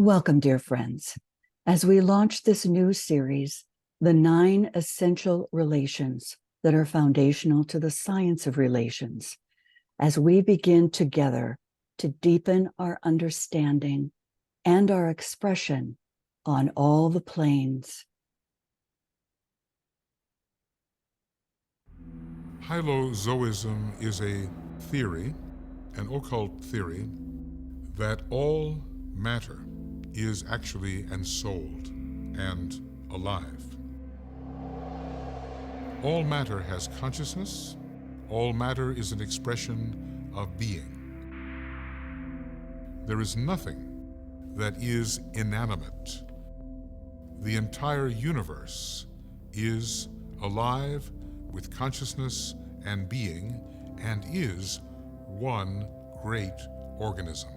Welcome, dear friends. As we launch this new series, The 9 Essential Relations that are foundational to the science of relations, as we begin together to deepen our understanding and our expression on all the planes. Hylozoism is a theory, an occult theory, that all matter is actually ensouled and alive. All matter has consciousness. All matter is an expression of being. There is nothing that is inanimate. The entire universe is alive with consciousness and being, and is one great organism.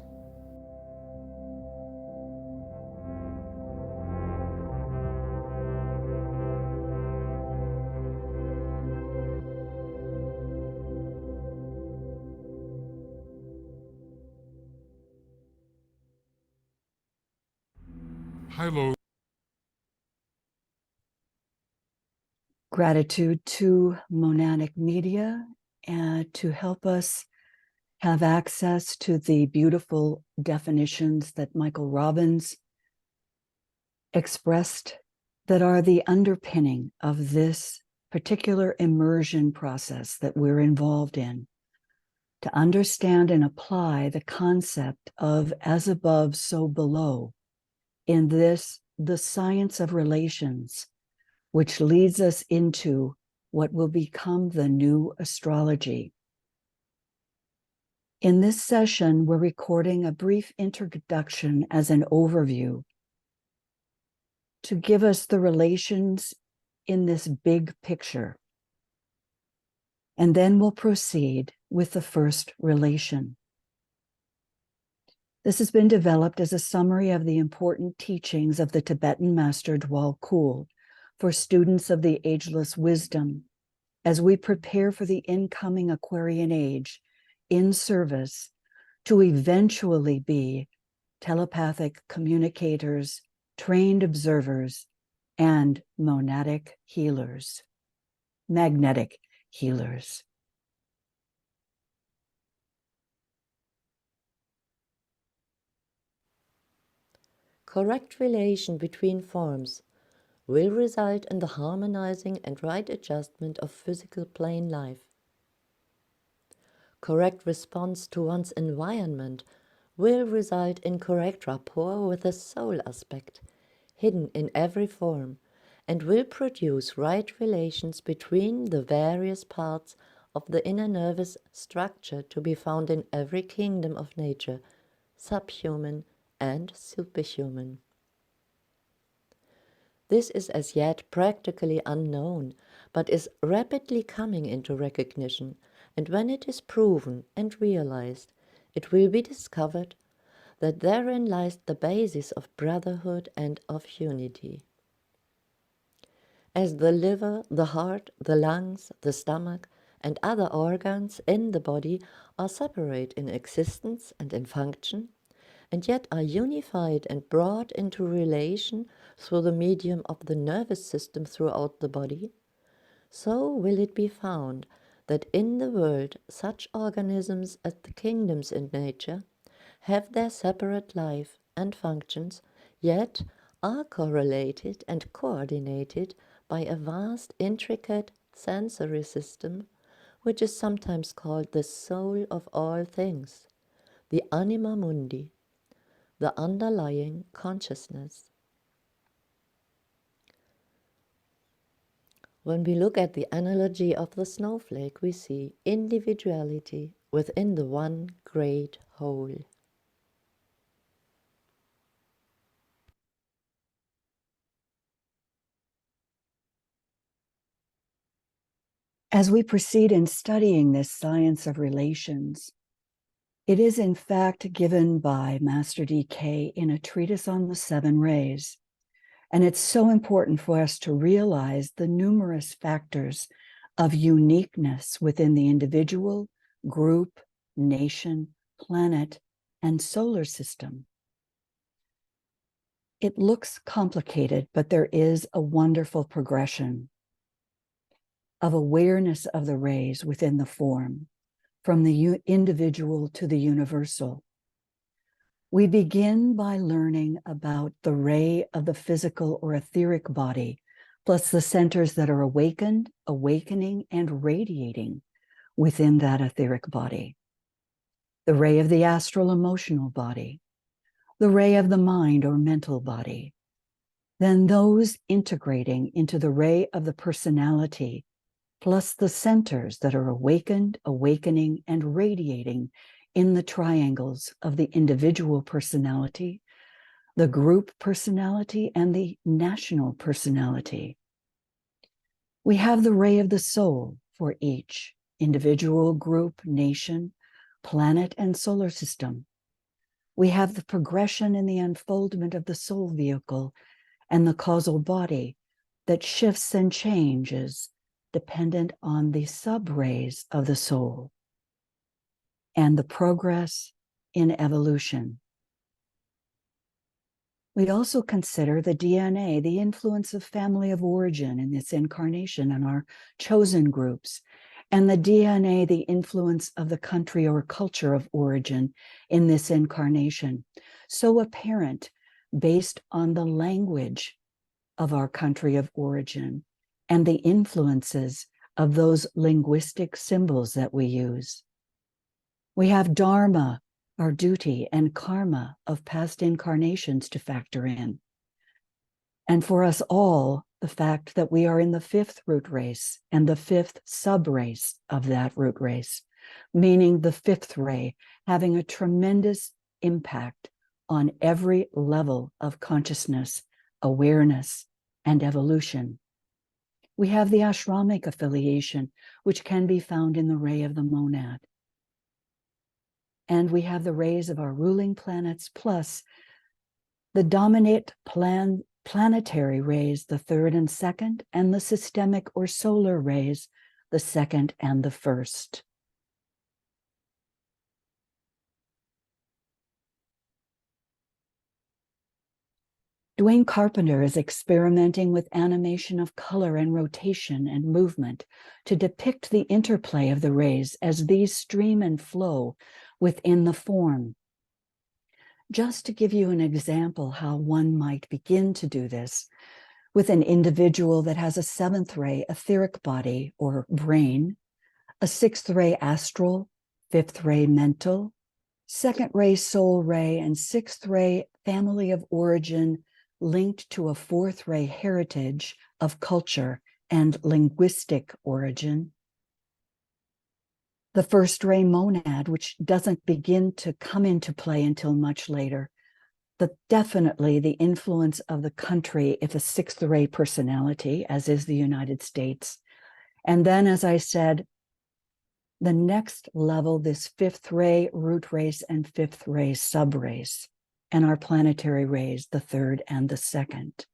Gratitude to Monadic Media to help us have access to the beautiful definitions that Michael Robbins expressed that are the underpinning of this particular immersion process that we're involved in, to understand and apply the concept of as above, so below in this, the science of relations, which leads us into what will become the new astrology. In this session, we're recording a brief introduction as an overview to give us the relations in this big picture. And then we'll proceed with the first relation. This has been developed as a summary of the important teachings of the Tibetan Master Dwal Kul for students of the ageless wisdom as we prepare for the incoming Aquarian age in service to eventually be telepathic communicators, trained observers, and magnetic healers. Correct relation between forms will result in the harmonizing and right adjustment of physical plane life. Correct response to one's environment will result in correct rapport with the soul aspect, hidden in every form, and will produce right relations between the various parts of the inner nervous structure to be found in every kingdom of nature, subhuman and superhuman. This is as yet practically unknown, but is rapidly coming into recognition, and when it is proven and realized, it will be discovered that therein lies the basis of brotherhood and of unity. As the liver, the heart, the lungs, the stomach, and other organs in the body are separate in existence and in function, and yet are unified and brought into relation through the medium of the nervous system throughout the body, so will it be found that in the world such organisms as the kingdoms in nature have their separate life and functions, yet are correlated and coordinated by a vast, intricate sensory system, which is sometimes called the soul of all things, the anima mundi, the underlying consciousness. When we look at the analogy of the snowflake, we see individuality within the one great whole. As we proceed in studying this science of relations, it is in fact given by Master D.K. in A Treatise on the 7 Rays. And it's so important for us to realize the numerous factors of uniqueness within the individual, group, nation, planet, and solar system. It looks complicated, but there is a wonderful progression of awareness of the rays within the form, from the individual to the universal. We begin by learning about the ray of the physical or etheric body, plus the centers that are awakened, awakening, and radiating within that etheric body. The ray of the astral emotional body, the ray of the mind or mental body, then those integrating into the ray of the personality, plus the centers that are awakened, awakening, and radiating in the triangles of the individual personality, the group personality, and the national personality. We have the ray of the soul for each individual, group, nation, planet, and solar system. We have the progression in the unfoldment of the soul vehicle and the causal body that shifts and changes dependent on the sub-rays of the soul and the progress in evolution. We also consider the DNA, the influence of family of origin in its incarnation and our chosen groups, and the DNA, the influence of the country or culture of origin in this incarnation, so apparent based on the language of our country of origin and the influences of those linguistic symbols that we use. We have dharma, our duty, and karma of past incarnations to factor in. And for us all, the fact that we are in the fifth root race and the fifth sub-race of that root race, meaning the fifth ray having a tremendous impact on every level of consciousness, awareness, and evolution. We have the ashramic affiliation, which can be found in the ray of the monad. And we have the rays of our ruling planets, plus the dominate planetary rays, the third and second, and the systemic or solar rays, the second and the first. Dwayne Carpenter is experimenting with animation of color and rotation and movement to depict the interplay of the rays as these stream and flow within the form. Just to give you an example how one might begin to do this, with an individual that has a seventh ray etheric body or brain, a sixth ray astral, fifth ray mental, second ray soul ray, and sixth ray family of origin linked to a fourth ray heritage of culture and linguistic origin. The first ray monad, which doesn't begin to come into play until much later, but definitely the influence of the country if a sixth ray personality, as is the United States. And then, as I said, the next level, this fifth ray root race and fifth ray sub-race, and our planetary rays, the third and the second.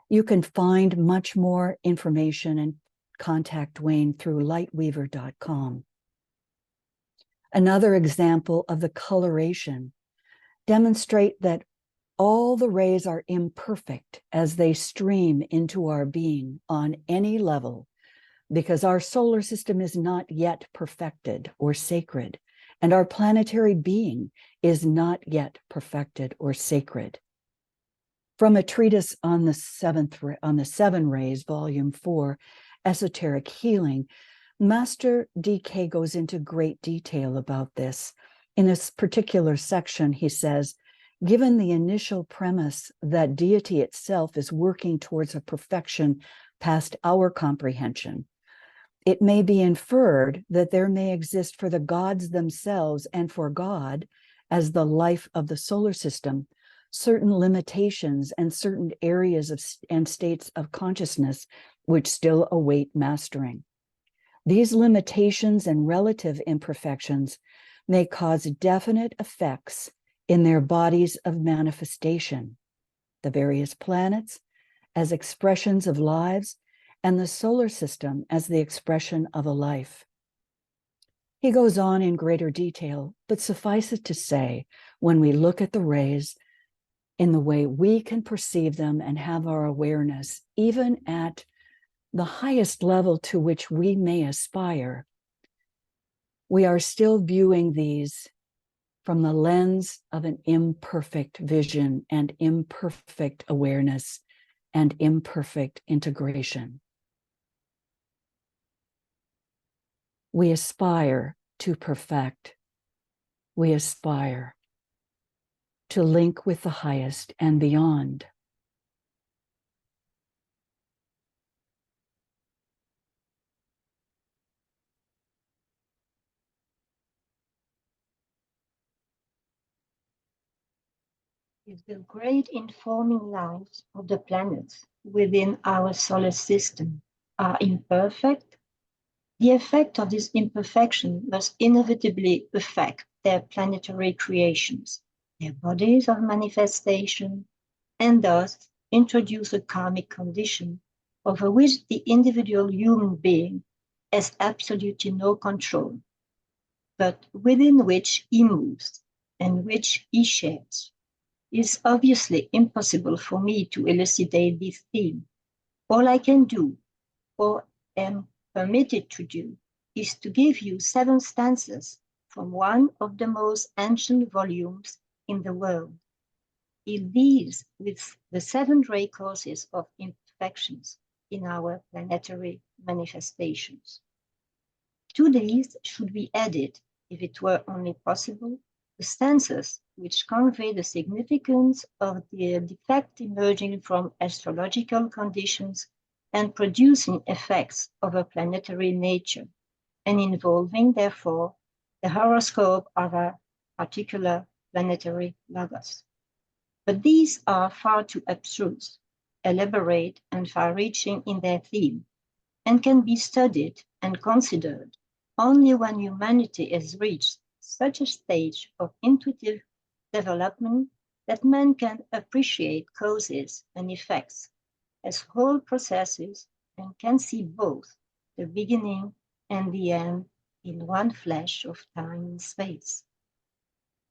You can find much more information and contact Dwayne through lightweaver.com. Another example of the coloration demonstrate that all the rays are imperfect as they stream into our being on any level, because our solar system is not yet perfected or sacred, and our planetary being is not yet perfected or sacred. From A Treatise on the Seven Rays, Volume 4, Esoteric Healing, Master DK goes into great detail about this. In this particular section, he says, given the initial premise that deity itself is working towards a perfection past our comprehension, it may be inferred that there may exist for the gods themselves and for God, as the life of the solar system, certain limitations and certain areas and states of consciousness which still await mastering. These limitations and relative imperfections may cause definite effects in their bodies of manifestation, the various planets as expressions of lives, and the solar system as the expression of a life. He goes on in greater detail, but suffice it to say, when we look at the rays, in the way we can perceive them and have our awareness, even at the highest level to which we may aspire, we are still viewing these from the lens of an imperfect vision and imperfect awareness and imperfect integration. We aspire to perfect. We aspire to link with the highest and beyond. Is the great informing lives of the planets within our solar system are imperfect, the effect of this imperfection must inevitably affect their planetary creations, their bodies of manifestation, and thus introduce a karmic condition over which the individual human being has absolutely no control, but within which he moves and which he shares. It is obviously impossible for me to elucidate this theme. All I can do, or am permitted to do, is to give you 7 stanzas from one of the most ancient volumes in the world. It deals with the 7 ray causes of imperfections in our planetary manifestations. To these should be added, if it were only possible, the stanzas which convey the significance of the defect emerging from astrological conditions and producing effects of a planetary nature, and involving, therefore, the horoscope of a particular planetary logos. But these are far too abstruse, elaborate, and far-reaching in their theme, and can be studied and considered only when humanity has reached such a stage of intuitive development that man can appreciate causes and effects as whole processes and can see both the beginning and the end in one flash of time and space.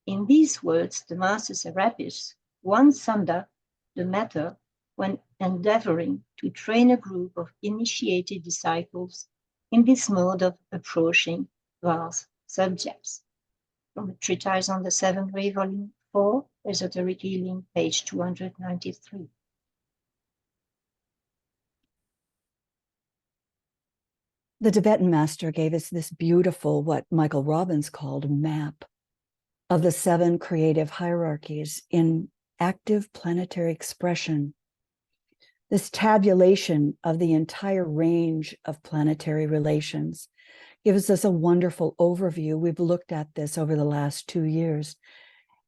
In these words, the Master Serapis once summed up the matter when endeavoring to train a group of initiated disciples in this mode of approaching vast subjects. From A Treatise on the Seventh Ray, Volume 4, Esoteric Healing, page 293. The Tibetan Master gave us this beautiful, what Michael Robbins called, map of the 7 creative hierarchies in active planetary expression. This tabulation of the entire range of planetary relations gives us a wonderful overview. We've looked at this over the last 2 years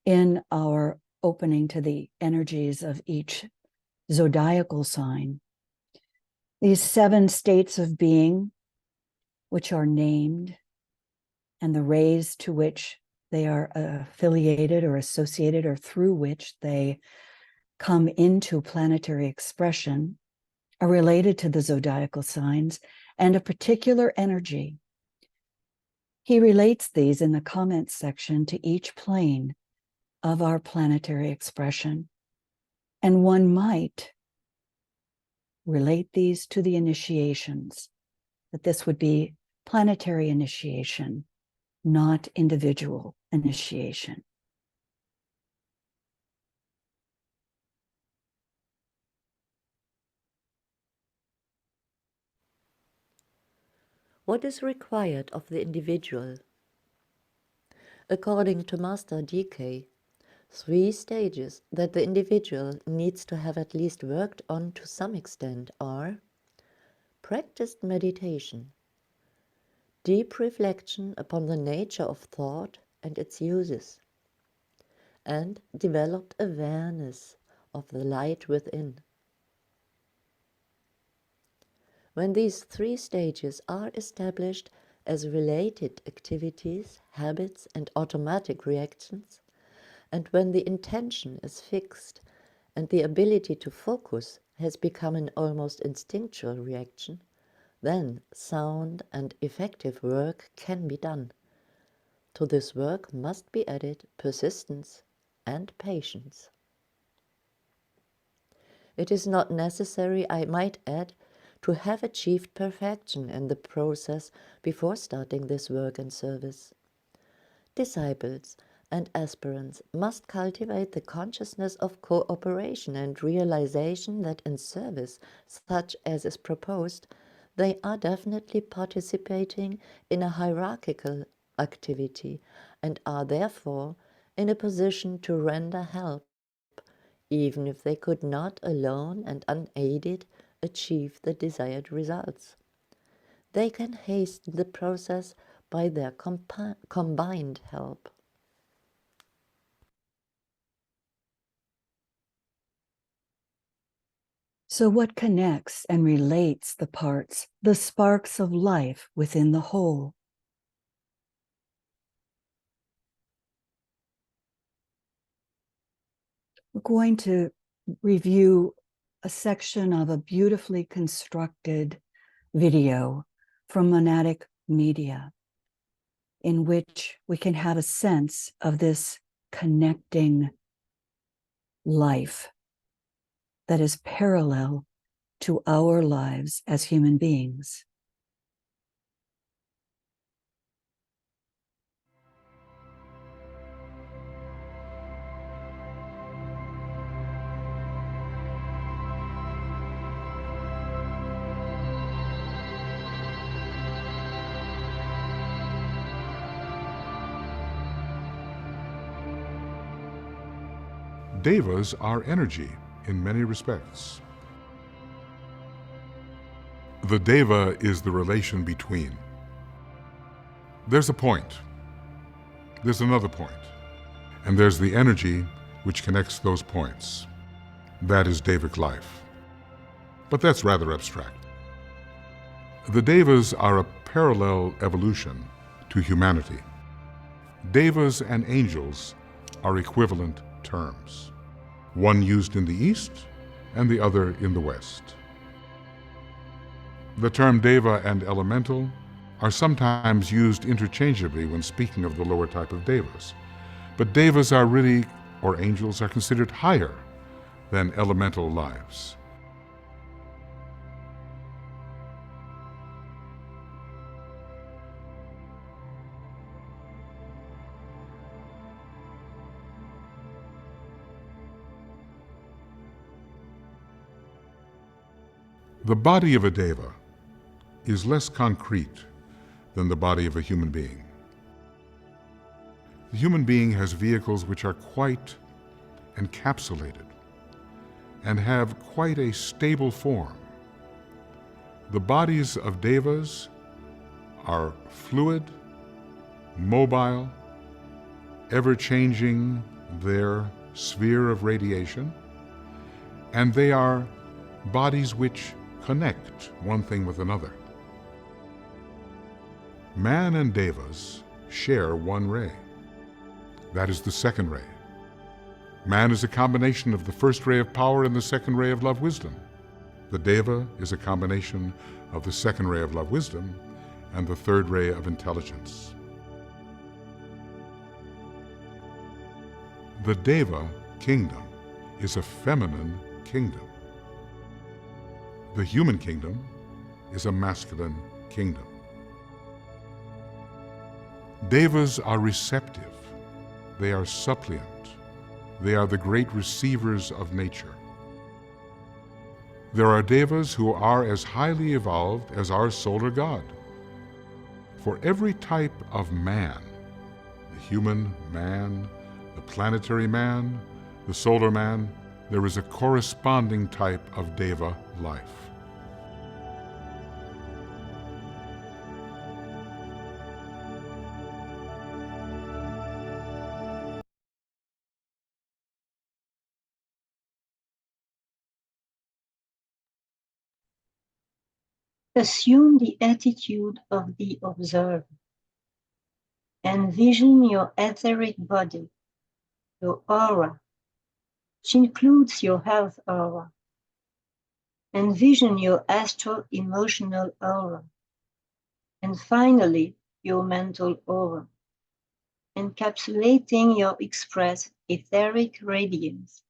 in our opening to the energies of each zodiacal sign. These 7 states of being, which are named, and the rays to which they are affiliated or associated, or through which they come into planetary expression, are related to the zodiacal signs and a particular energy. He relates these in the comments section to each plane of our planetary expression. And one might relate these to the initiations, that this would be planetary initiation, not individual initiation. What is required of the individual? According to Master DK, 3 stages that the individual needs to have at least worked on to some extent are practiced meditation, deep reflection upon the nature of thought and its uses, and developed awareness of the light within. When these 3 stages are established as related activities, habits, and automatic reactions, and when the intention is fixed and the ability to focus has become an almost instinctual reaction, then sound and effective work can be done. To this work must be added persistence and patience. It is not necessary, I might add, to have achieved perfection in the process before starting this work and service. Disciples and aspirants must cultivate the consciousness of cooperation and realization that in service, such as is proposed, they are definitely participating in a hierarchical activity and are therefore in a position to render help, even if they could not alone and unaided achieve the desired results. They can hasten the process by their combined help. So, what connects and relates the parts, the sparks of life within the whole? We're going to review a section of a beautifully constructed video from Monadic Media, in which we can have a sense of this connecting life that is parallel to our lives as human beings. Devas are energy in many respects. The deva is the relation between. There's a point, there's another point, and there's the energy which connects those points. That is devic life. But that's rather abstract. The devas are a parallel evolution to humanity. Devas and angels are equivalent terms, one used in the East and the other in the West. The term deva and elemental are sometimes used interchangeably when speaking of the lower type of devas, but devas are really, or angels, are considered higher than elemental lives. The body of a deva is less concrete than the body of a human being. The human being has vehicles which are quite encapsulated and have quite a stable form. The bodies of devas are fluid, mobile, ever-changing their sphere of radiation, and they are bodies which connect one thing with another. Man and devas share one ray. That is the second ray. Man is a combination of the first ray of power and the second ray of love wisdom. The deva is a combination of the second ray of love wisdom and the third ray of intelligence. The deva kingdom is a feminine kingdom. The human kingdom is a masculine kingdom. Devas are receptive. They are suppliant. They are the great receivers of nature. There are devas who are as highly evolved as our solar god. For every type of man, the human man, the planetary man, the solar man, there is a corresponding type of deva life. Assume the attitude of the observer. Envision your etheric body, your aura, which includes your health aura. Envision your astro-emotional aura. And finally, your mental aura, encapsulating your express etheric radiance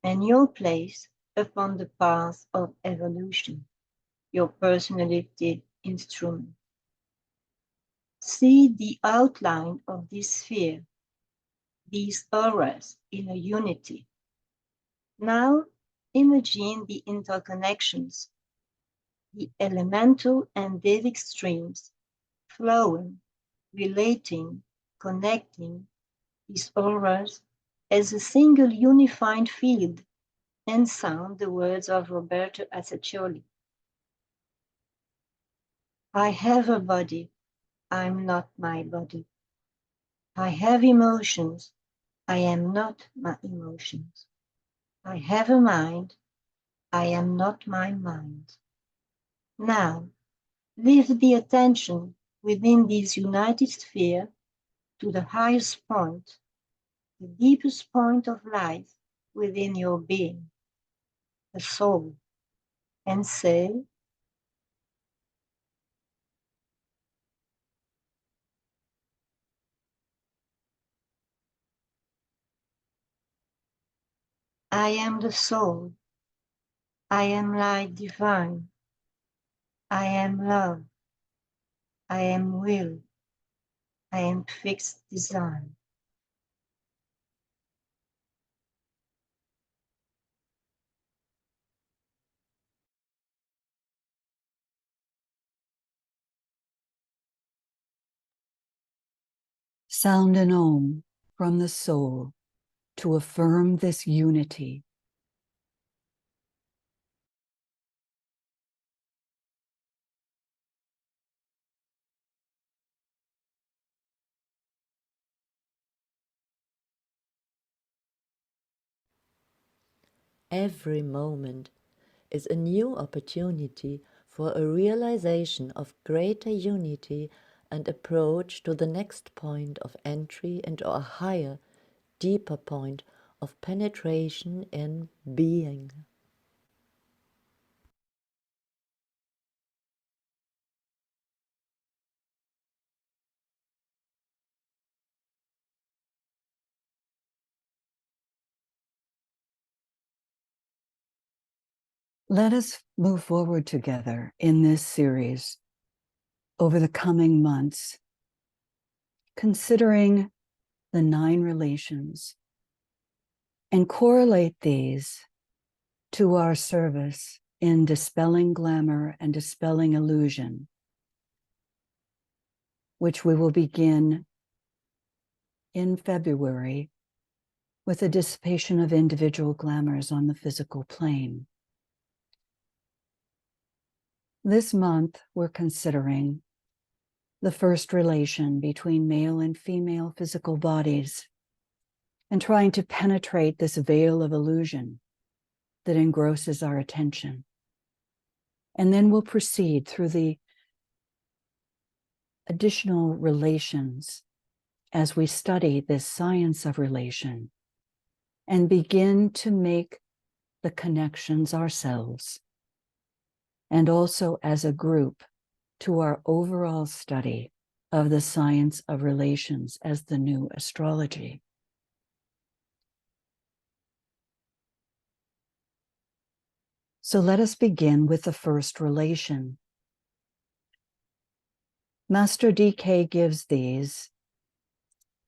and your place upon the path of evolution, your personality instrument. See the outline of this sphere, these auras in a unity. Now imagine the interconnections, the elemental and devic streams flowing, relating, connecting these auras as a single unified field, and sound the words of Roberto Assacioli. I have a body, I'm not my body. I have emotions, I am not my emotions. I have a mind, I am not my mind. Now, lift the attention within this united sphere to the highest point, the deepest point of life within your being, the soul, and say, I am the soul, I am light divine, I am love, I am will, I am fixed design. Sound an Om from the soul to affirm this unity. Every moment is a new opportunity for a realization of greater unity and approach to the next point of entry into a higher, deeper point of penetration in being. Let us move forward together in this series over the coming months, considering the 9 relations and correlate these to our service in dispelling glamour and dispelling illusion, which we will begin in February with the dissipation of individual glamours on the physical plane. This month, we're considering the first relation between male and female physical bodies and trying to penetrate this veil of illusion that engrosses our attention. And then we'll proceed through the additional relations as we study this science of relation and begin to make the connections ourselves and also as a group to our overall study of the science of relations as the new astrology. So let us begin with the first relation. Master DK gives these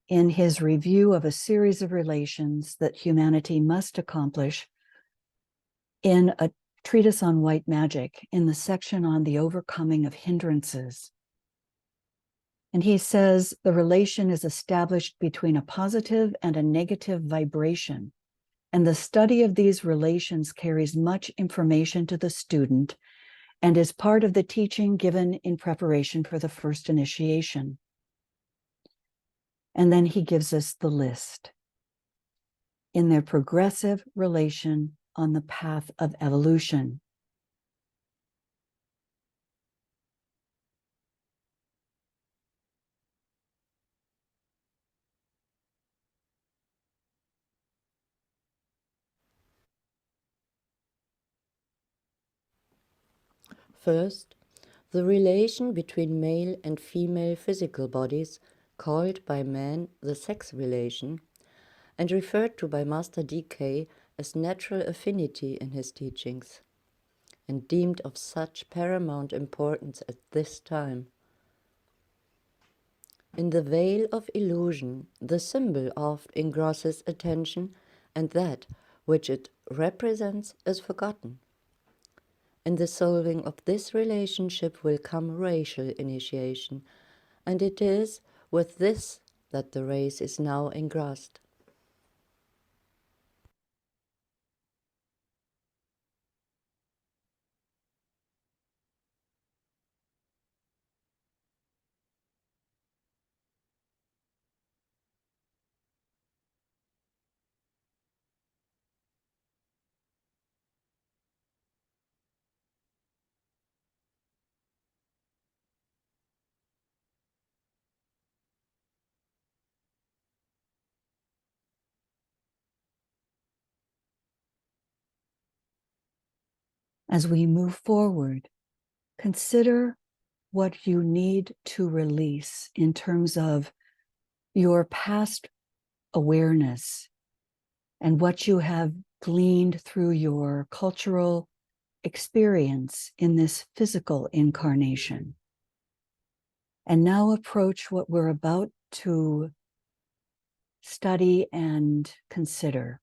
in his review of a series of relations that humanity must accomplish in A Treatise on White Magic in the section on the overcoming of hindrances. And he says the relation is established between a positive and a negative vibration. And the study of these relations carries much information to the student and is part of the teaching given in preparation for the first initiation. And then he gives us the list in their progressive relation on the path of evolution. First, the relation between male and female physical bodies, called by man the sex relation, and referred to by Master DK as natural affinity in his teachings, and deemed of such paramount importance at this time. In the veil of illusion, the symbol oft engrosses attention, and that which it represents is forgotten. In the solving of this relationship will come racial initiation, and it is with this that the race is now engrossed. As we move forward, consider what you need to release in terms of your past awareness and what you have gleaned through your cultural experience in this physical incarnation. And now approach what we're about to study and consider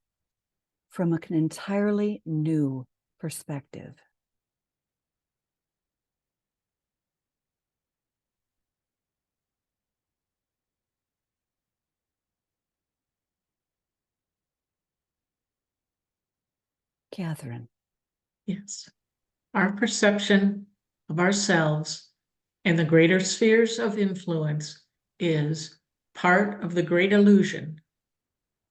from an entirely new perspective. Catherine. Yes. Our perception of ourselves and the greater spheres of influence is part of the great illusion,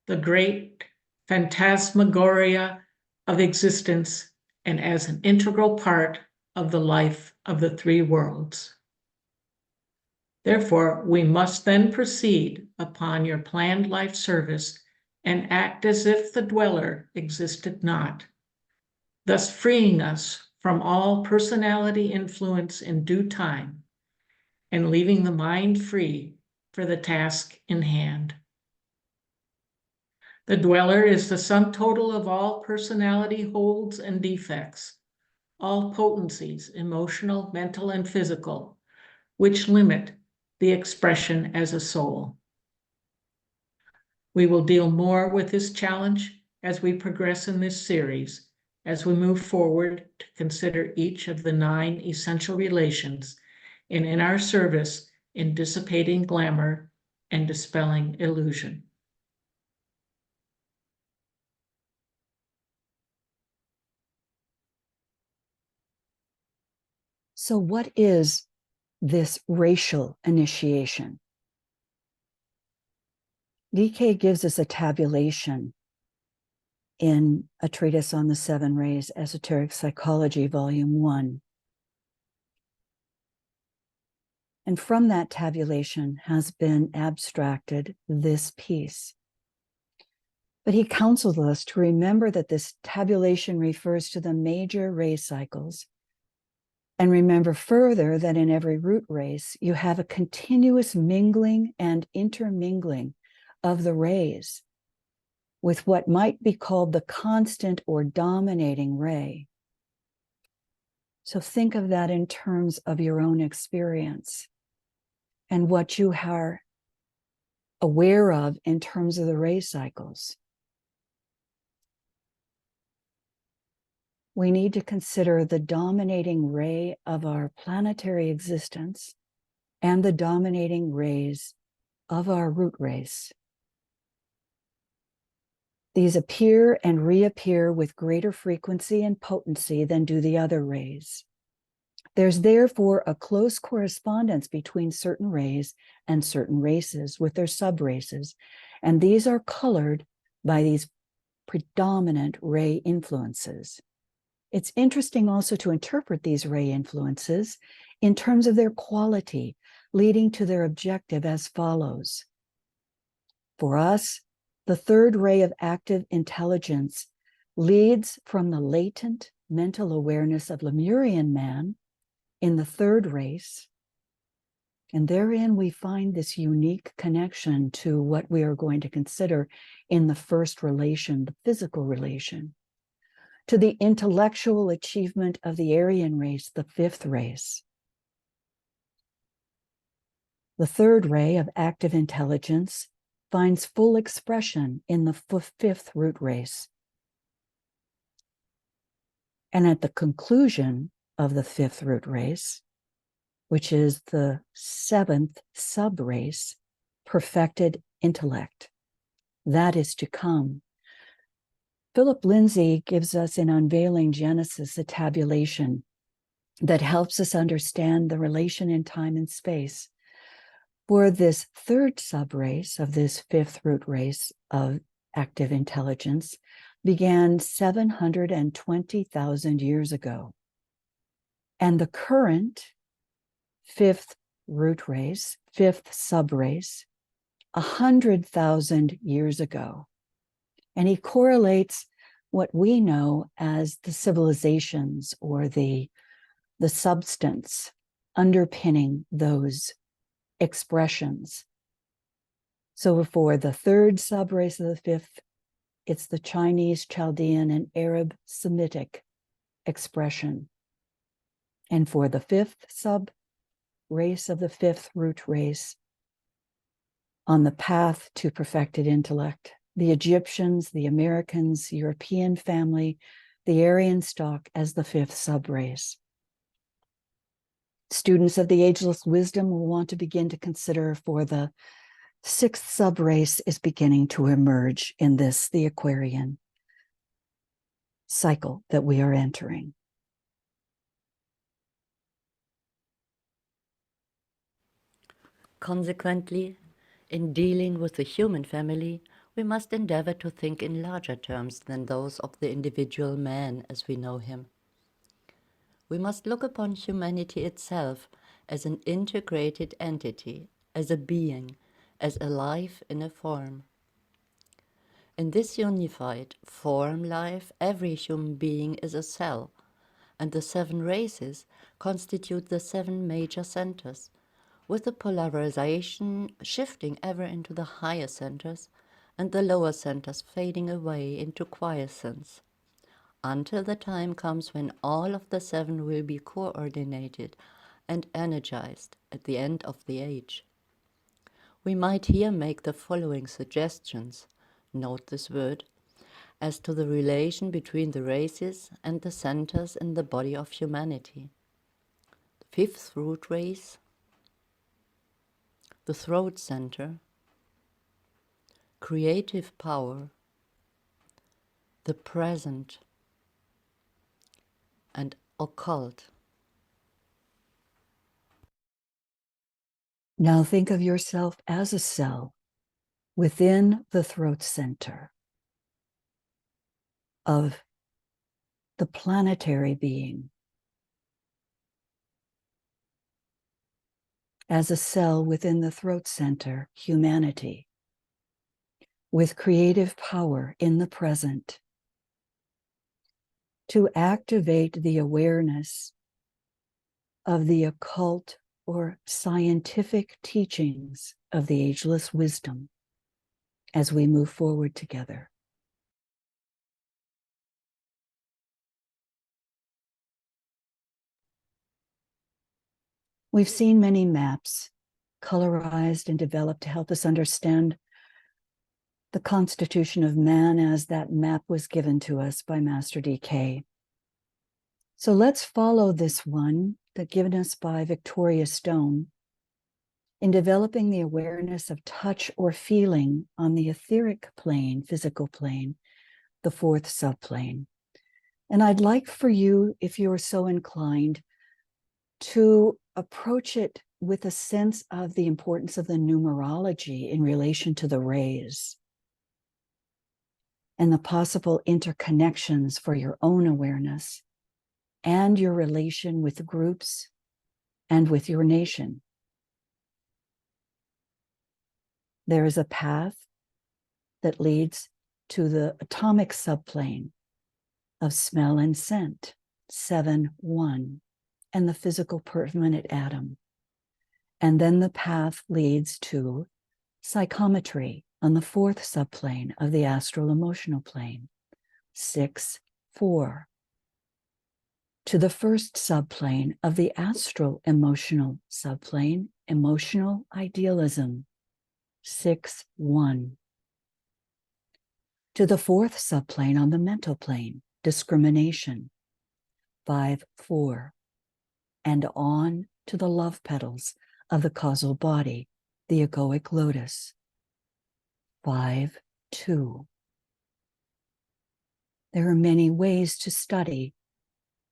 the great phantasmagoria of existence, and as an integral part of the life of the three worlds. Therefore, we must then proceed upon your planned life service and act as if the dweller existed not, thus freeing us from all personality influence in due time and leaving the mind free for the task in hand. The dweller is the sum total of all personality holds and defects, all potencies, emotional, mental, and physical, which limit the expression as a soul. We will deal more with this challenge as we progress in this series, as we move forward to consider each of the 9 essential relations and in our service in dissipating glamour and dispelling illusion. So what is this racial initiation? DK gives us a tabulation in A Treatise on the 7 Rays, Esoteric Psychology, Volume 1. And from that tabulation has been abstracted this piece. But he counsels us to remember that this tabulation refers to the major ray cycles. And remember further that in every root race, you have a continuous mingling and intermingling of the rays with what might be called the constant or dominating ray. So think of that in terms of your own experience and what you are aware of in terms of the ray cycles. We need to consider the dominating ray of our planetary existence and the dominating rays of our root race. These appear and reappear with greater frequency and potency than do the other rays. There's therefore a close correspondence between certain rays and certain races with their subraces, and these are colored by these predominant ray influences. It's interesting also to interpret these ray influences in terms of their quality, leading to their objective as follows. For us, the 3rd ray of active intelligence leads from the latent mental awareness of Lemurian man in the 3rd race And therein we find this unique connection to what we are going to consider in the first relation, the physical relation, to the intellectual achievement of the Aryan race, the fifth race. The third ray of active intelligence finds full expression in the fifth root race. And at the conclusion of the fifth root race, which is the seventh sub-race, perfected intellect. That is to come. Philip Lindsay gives us in Unveiling Genesis a tabulation that helps us understand the relation in time and space. For this third sub-race of this fifth root race of active intelligence began 720,000 years ago. And the current fifth root race, fifth sub-race, 100,000 years ago. And he correlates what we know as the civilizations or the substance underpinning those expressions. So for the third sub-race of the fifth, it's the Chinese, Chaldean, and Arab Semitic expression. And for the fifth sub-race of the fifth root race, on the path to perfected intellect, the Egyptians, the Americans, European family, the Aryan stock as the fifth sub-race. Students of the ageless wisdom will want to begin to consider for the sixth sub-race is beginning to emerge in this, the Aquarian cycle that we are entering. Consequently, in dealing with the human family, we must endeavor to think in larger terms than those of the individual man as we know him. We must look upon humanity itself as an integrated entity, as a being, as a life in a form. In this unified form life, every human being is a cell, and the 7 races constitute the 7 major centers, with the polarization shifting ever into the higher centers and the lower centers fading away into quiescence, until the time comes when all of the 7 will be coordinated and energized at the end of the age. We might here make the following suggestions, note this word, as to the relation between the races and the centers in the body of humanity. The fifth root race, the throat center, creative power, the present, and occult. Now think of yourself as a cell within the throat center of the planetary being, as a cell within the throat center, humanity, with creative power in the present, to activate the awareness of the occult or scientific teachings of the ageless wisdom as we move forward together. We've seen many maps colorized and developed to help us understand the constitution of man as that map was given to us by Master DK. So let's follow this one that given us by Victoria Stone in developing the awareness of touch or feeling on the etheric plane, physical plane, the 4th subplane. And I'd like for you, if you're so inclined, to approach it with a sense of the importance of the numerology in relation to the rays and the possible interconnections for your own awareness and your relation with groups and with your nation. There is a path that leads to the atomic subplane of smell and scent, 7-1, and the physical permanent atom. And then the path leads to psychometry on the 4th subplane of the astral emotional plane, 6-4. To the 1st subplane of the astral emotional subplane, emotional idealism, 6-1. To the 4th subplane on the mental plane, discrimination, 5-4. And on to the love petals of the causal body, the egoic lotus, 5-2. There are many ways to study,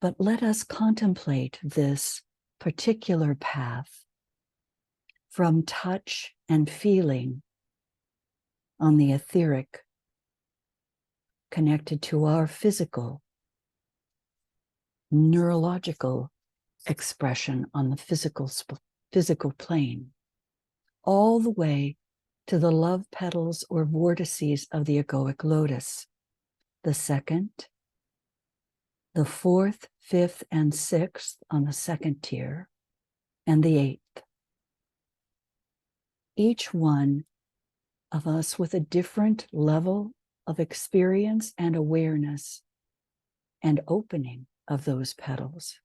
but let us contemplate this particular path from touch and feeling on the etheric, connected to our physical, neurological expression on the physical plane, all the way to the love petals or vortices of the egoic lotus, the 2nd, the 4th, 5th, and 6th on the 2nd tier, and the 8th. Each one of us with a different level of experience and awareness and opening of those petals.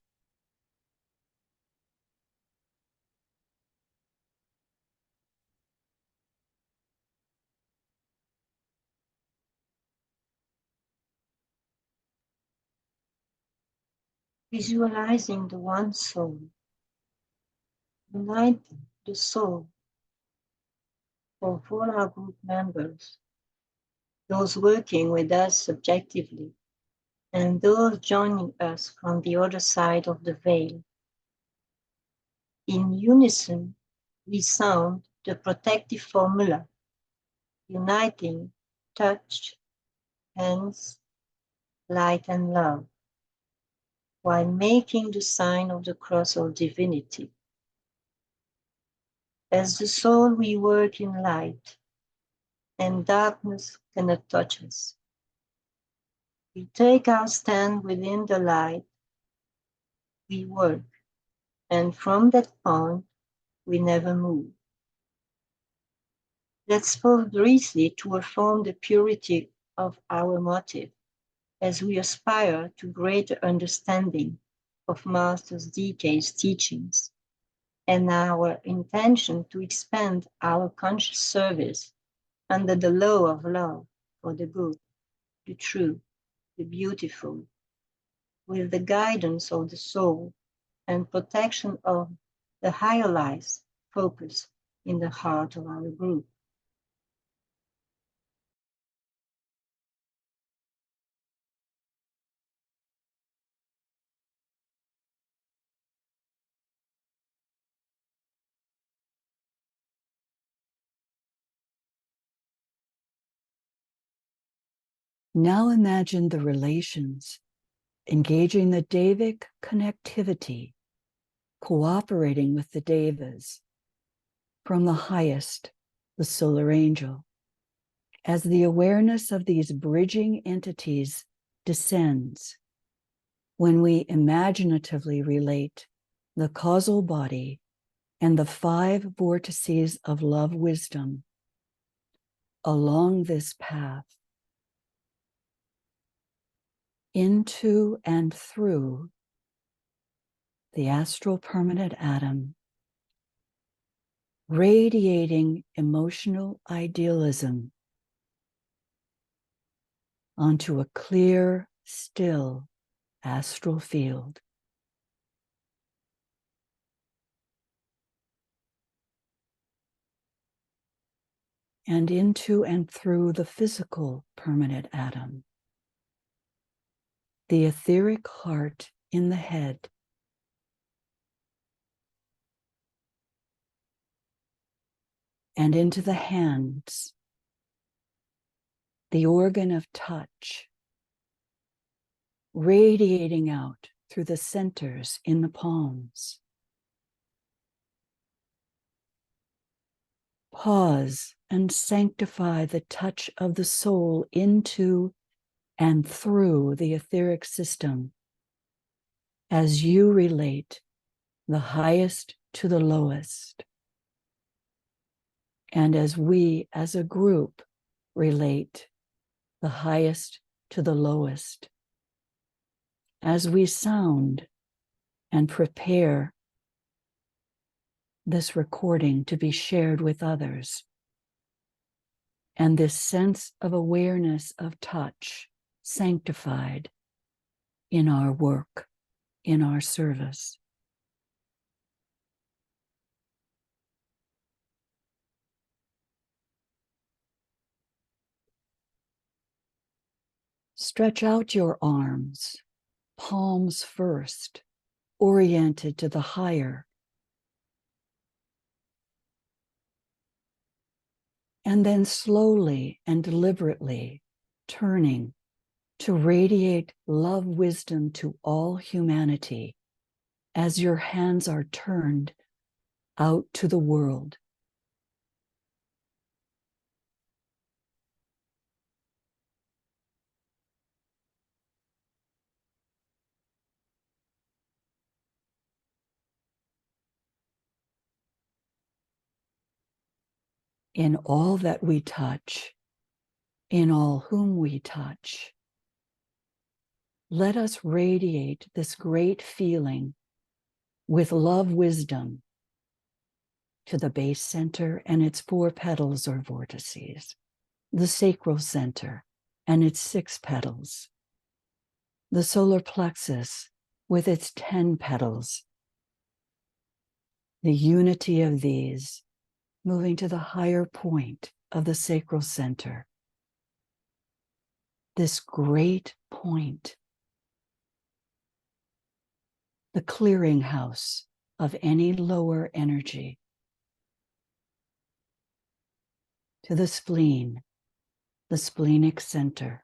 Visualizing the one soul, uniting the soul of all our group members, those working with us subjectively, and those joining us from the other side of the veil. In unison, we sound the protective formula, uniting touch, hands, light, and love, while making the sign of the cross of divinity. As the soul, we work in light, and darkness cannot touch us. We take our stand within the light, we work, and from that point, we never move. Let's pause briefly to affirm the purity of our motive as we aspire to greater understanding of Master's decades teachings and our intention to expand our conscious service under the law of love for the good, the true, the beautiful, with the guidance of the soul and protection of the higher lives focused in the heart of our group. Now imagine the relations, engaging the devic connectivity, cooperating with the devas from the highest, the solar angel, as the awareness of these bridging entities descends when we imaginatively relate the causal body and the 5 vortices of love wisdom along this path into and through the astral permanent atom, radiating emotional idealism onto a clear, still astral field. And into and through the physical permanent atom, the etheric heart in the head, and into the hands, the organ of touch, radiating out through the centers in the palms. Pause and sanctify the touch of the soul into and through the etheric system as you relate the highest to the lowest, And as we as a group relate the highest to the lowest, as we sound and prepare this recording to be shared with others, and this sense of awareness of touch sanctified in our work, in our service. Stretch out your arms, palms first, oriented to the higher. And then slowly and deliberately turning to radiate love wisdom to all humanity as your hands are turned out to the world. In all that we touch, in all whom we touch, let us radiate this great feeling with love wisdom to the base center and its 4 petals or vortices, the sacral center and its 6 petals, the solar plexus with its 10 petals, the unity of these moving to the higher point of the sacral center, this great point, the clearinghouse of any lower energy, to the spleen, the splenic center,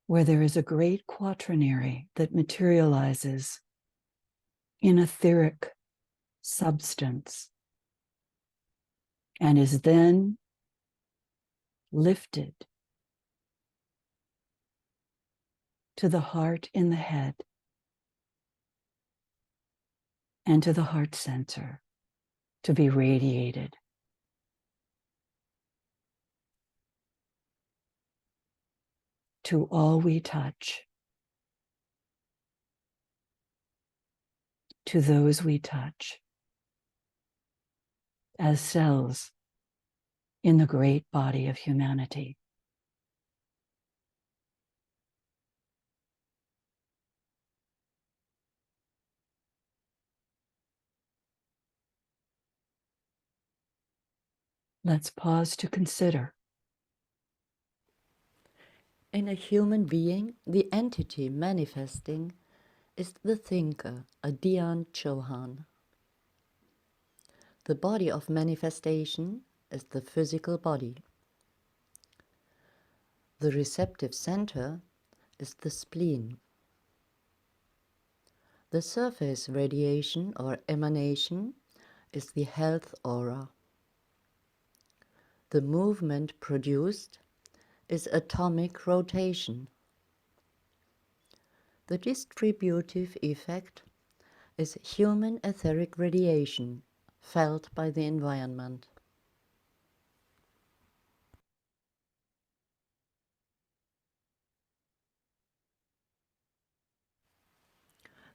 where there is a great quaternary that materializes in etheric substance and is then lifted to the heart in the head and to the heart center to be radiated. To all we touch, to those we touch, as cells in the great body of humanity. Let's pause to consider. In a human being, the entity manifesting is the thinker, a Dhyan Chohan. The body of manifestation is the physical body. The receptive center is the spleen. The surface radiation or emanation is the health aura. The movement produced is atomic rotation. The distributive effect is human etheric radiation felt by the environment.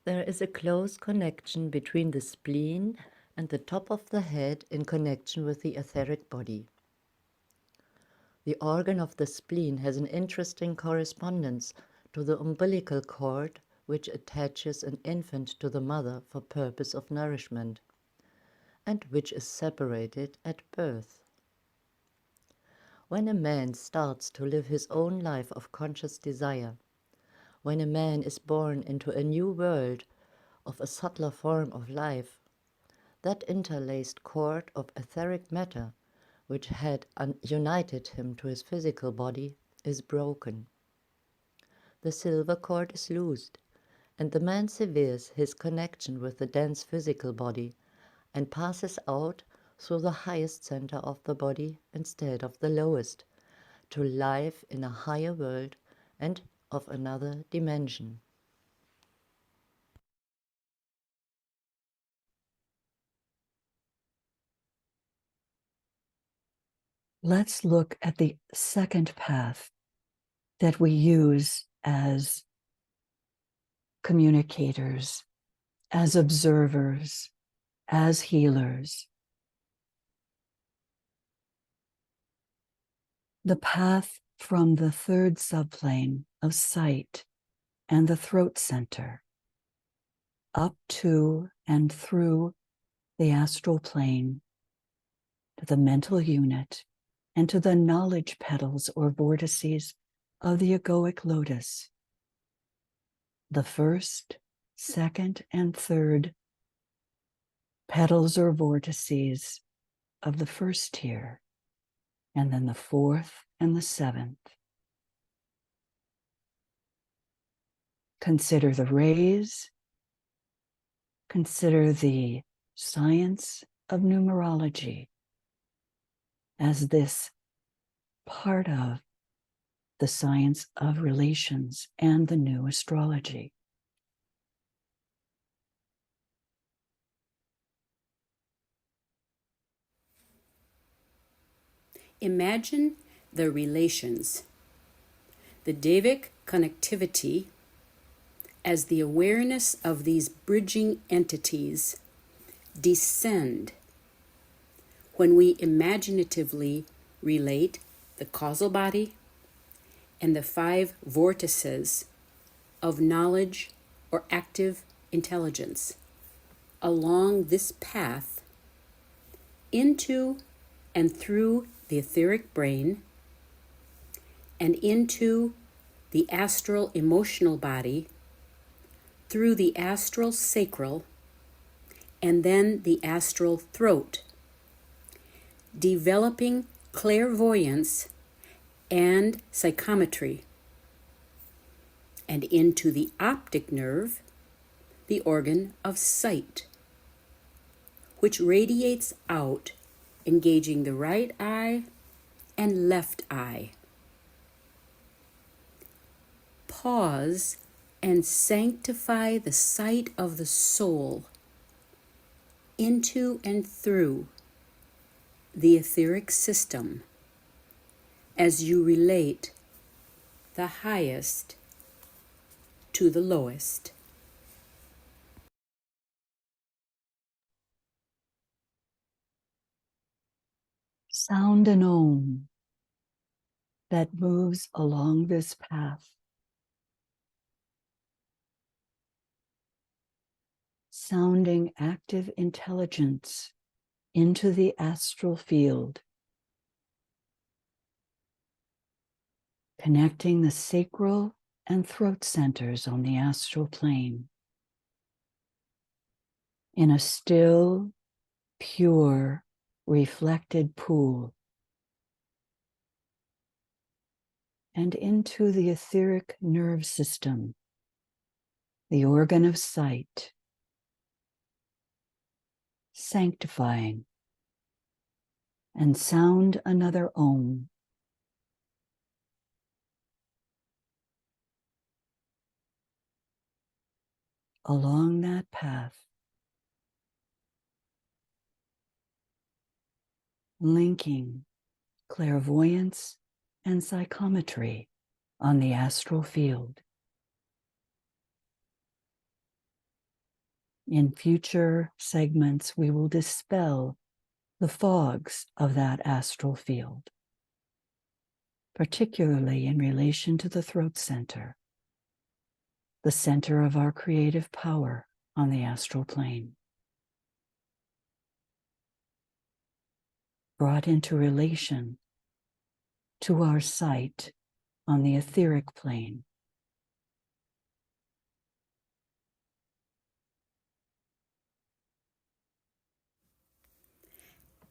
There is a close connection between the spleen and the top of the head in connection with the etheric body. The organ of the spleen has an interesting correspondence to the umbilical cord, which attaches an infant to the mother for purpose of nourishment, and which is separated at birth. When a man starts to live his own life of conscious desire, when a man is born into a new world of a subtler form of life, that interlaced cord of etheric matter, which had united him to his physical body, is broken. The silver cord is loosed, and the man severes his connection with the dense physical body and passes out through the highest center of the body instead of the lowest, to life in a higher world and of another dimension. let's look at the second path that we use as communicators, as observers, as healers. The path from the third subplane of sight and the throat center up to and through the astral plane to the mental unit and to the knowledge petals or vortices of the egoic lotus. The first, second, and third petals or vortices of the first tier, and then the fourth and the seventh. Consider the rays, consider the science of numerology as this part of the science of relations and the new astrology. Imagine the relations, the devic connectivity, as the awareness of these bridging entities descend when we imaginatively relate the causal body and the 5 vortices of knowledge or active intelligence along this path into and through the etheric brain and into the astral emotional body, through the astral sacral, and then the astral throat, developing clairvoyance and psychometry, and into the optic nerve, the organ of sight, which radiates out, engaging the right eye and left eye. Pause and sanctify the sight of the soul into and through the etheric system as you relate the highest to the lowest. Sound an Om that moves along this path. Sounding active intelligence into the astral field, connecting the sacral and throat centers on the astral plane in a still, pure, reflected pool, and into the etheric nerve system, the organ of sight, sanctifying, and sound another Om. Along that path, linking clairvoyance and psychometry on the astral field. In future segments, we will dispel the fogs of that astral field, particularly in relation to the throat center, the center of our creative power on the astral plane, brought into relation to our sight on the etheric plane.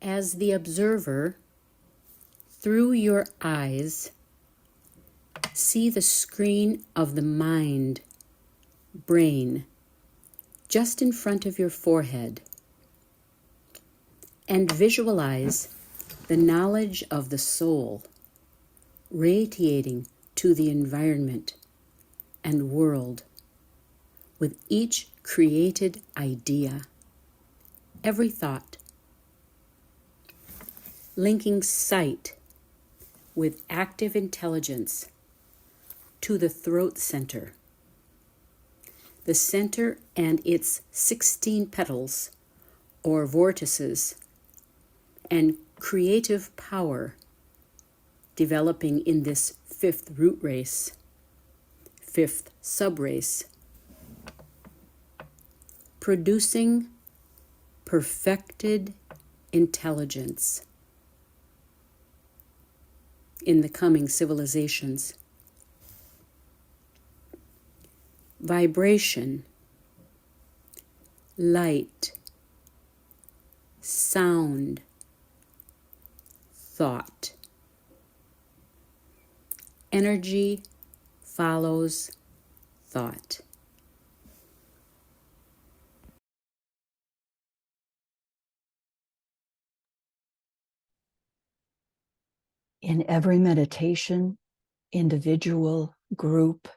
As the observer, through your eyes, see the screen of the mind, brain, just in front of your forehead, and visualize the knowledge of the soul radiating to the environment and world with each created idea, every thought, linking sight with active intelligence to the throat center. The center and its 16 petals, or vortices, and creative power developing in this fifth root race, fifth subrace, producing perfected intelligence in the coming civilizations. Vibration, light, sound, thought. Energy follows thought. In every meditation, individual, group,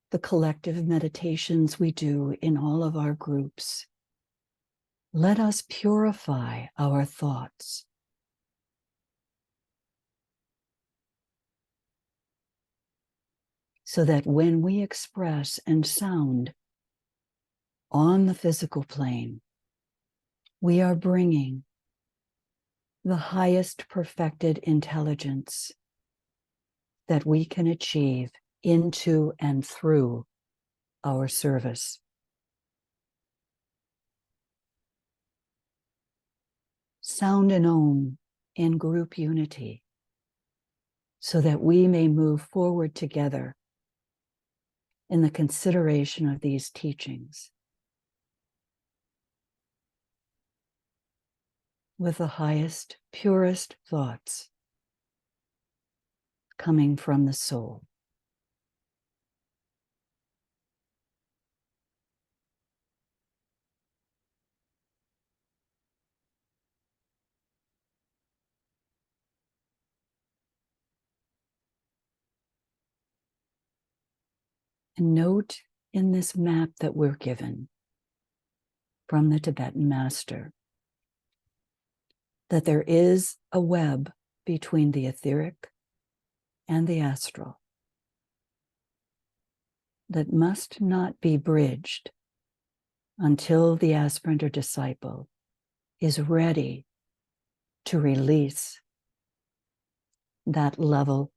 the collective meditations we do in all of our groups, let us purify our thoughts. So that when we express and sound on the physical plane, we are bringing the highest perfected intelligence that we can achieve into and through our service. Sound an Om in group unity so that we may move forward together in the consideration of these teachings with the highest, purest thoughts coming from the soul. And note in this map that we're given from the Tibetan Master that there is a web between the etheric and the astral that must not be bridged until the aspirant or disciple is ready to release that level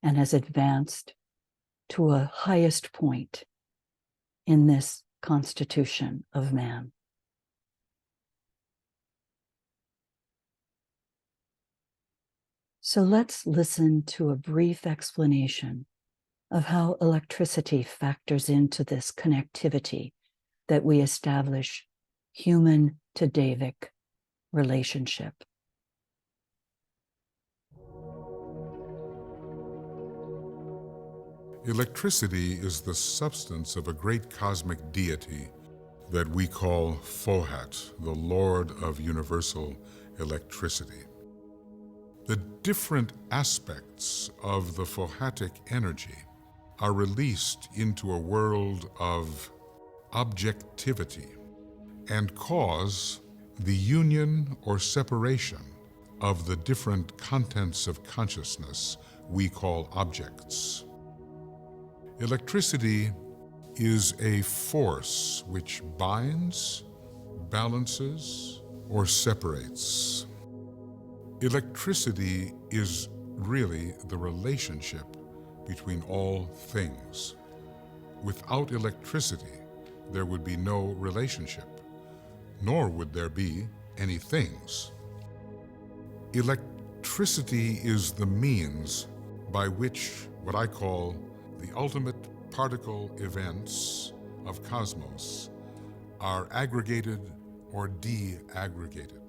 and has advanced to a highest point in this constitution of man. So let's listen to a brief explanation of how electricity factors into this connectivity that we establish human to devic relationship. Electricity is the substance of a great cosmic deity that we call Fohat, the Lord of universal electricity. The different aspects of the Fohatic energy are released into a world of objectivity and cause the union or separation of the different contents of consciousness we call objects. Electricity is a force which binds, balances, or separates. Electricity is really the relationship between all things. Without electricity, there would be no relationship, nor would there be any things. Electricity is the means by which what I call the ultimate particle events of cosmos are aggregated or de-aggregated.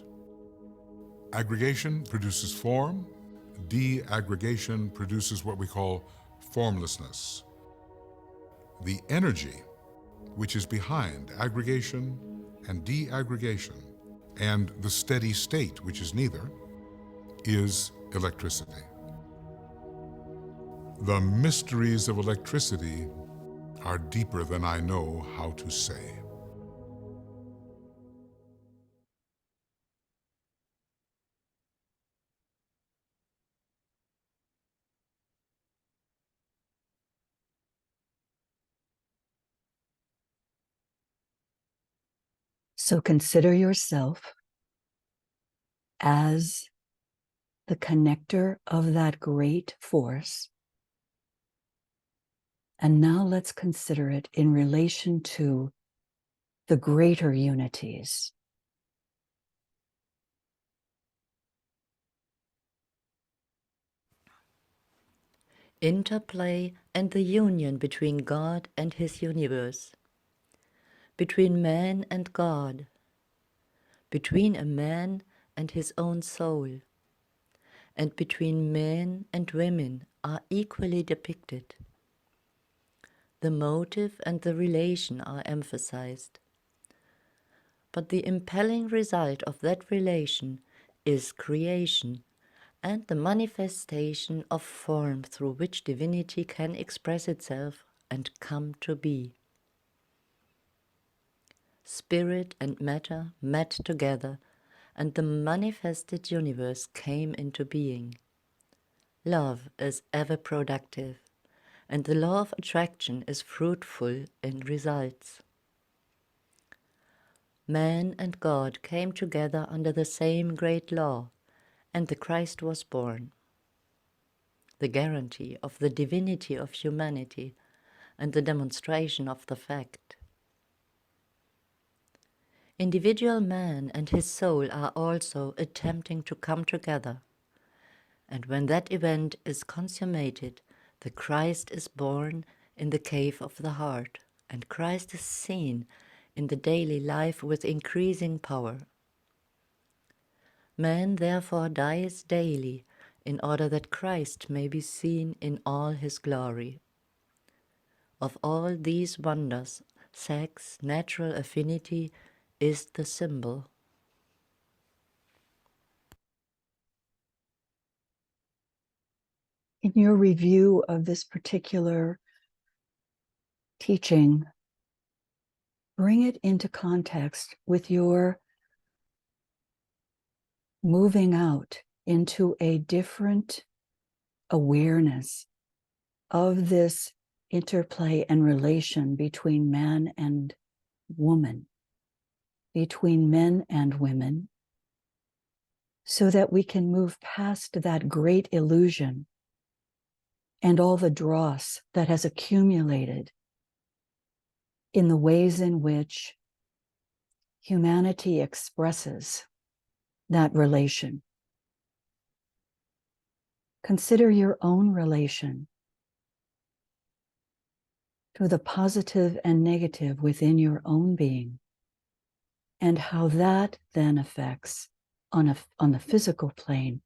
Aggregation produces form, de-aggregation produces what we call formlessness. The energy which is behind aggregation and de-aggregation, and the steady state, which is neither, is electricity. The mysteries of electricity are deeper than I know how to say. So consider yourself as the connector of that great force. And now let's consider it in relation to the greater unities. Interplay and the union between God and his universe, between man and God, between a man and his own soul, and between men and women are equally depicted. The motive and the relation are emphasized. But the impelling result of that relation is creation and the manifestation of form through which divinity can express itself and come to be. Spirit and matter met together, and the manifested universe came into being. Love is ever productive, and the law of attraction is fruitful in results. Man and God came together under the same great law, and the Christ was born. The guarantee of the divinity of humanity and the demonstration of the fact. Individual man and his soul are also attempting to come together, and when that event is consummated, the Christ is born in the cave of the heart, and Christ is seen in the daily life with increasing power. Man therefore dies daily in order that Christ may be seen in all his glory. Of all these wonders, sex, natural affinity, is the symbol. In your review of this particular teaching, bring it into context with your moving out into a different awareness of this interplay and relation between man and woman, between men and women, so that we can move past that great illusion and all the dross that has accumulated in the ways in which humanity expresses that relation. Consider your own relation to the positive and negative within your own being, and how that then affects on the physical plane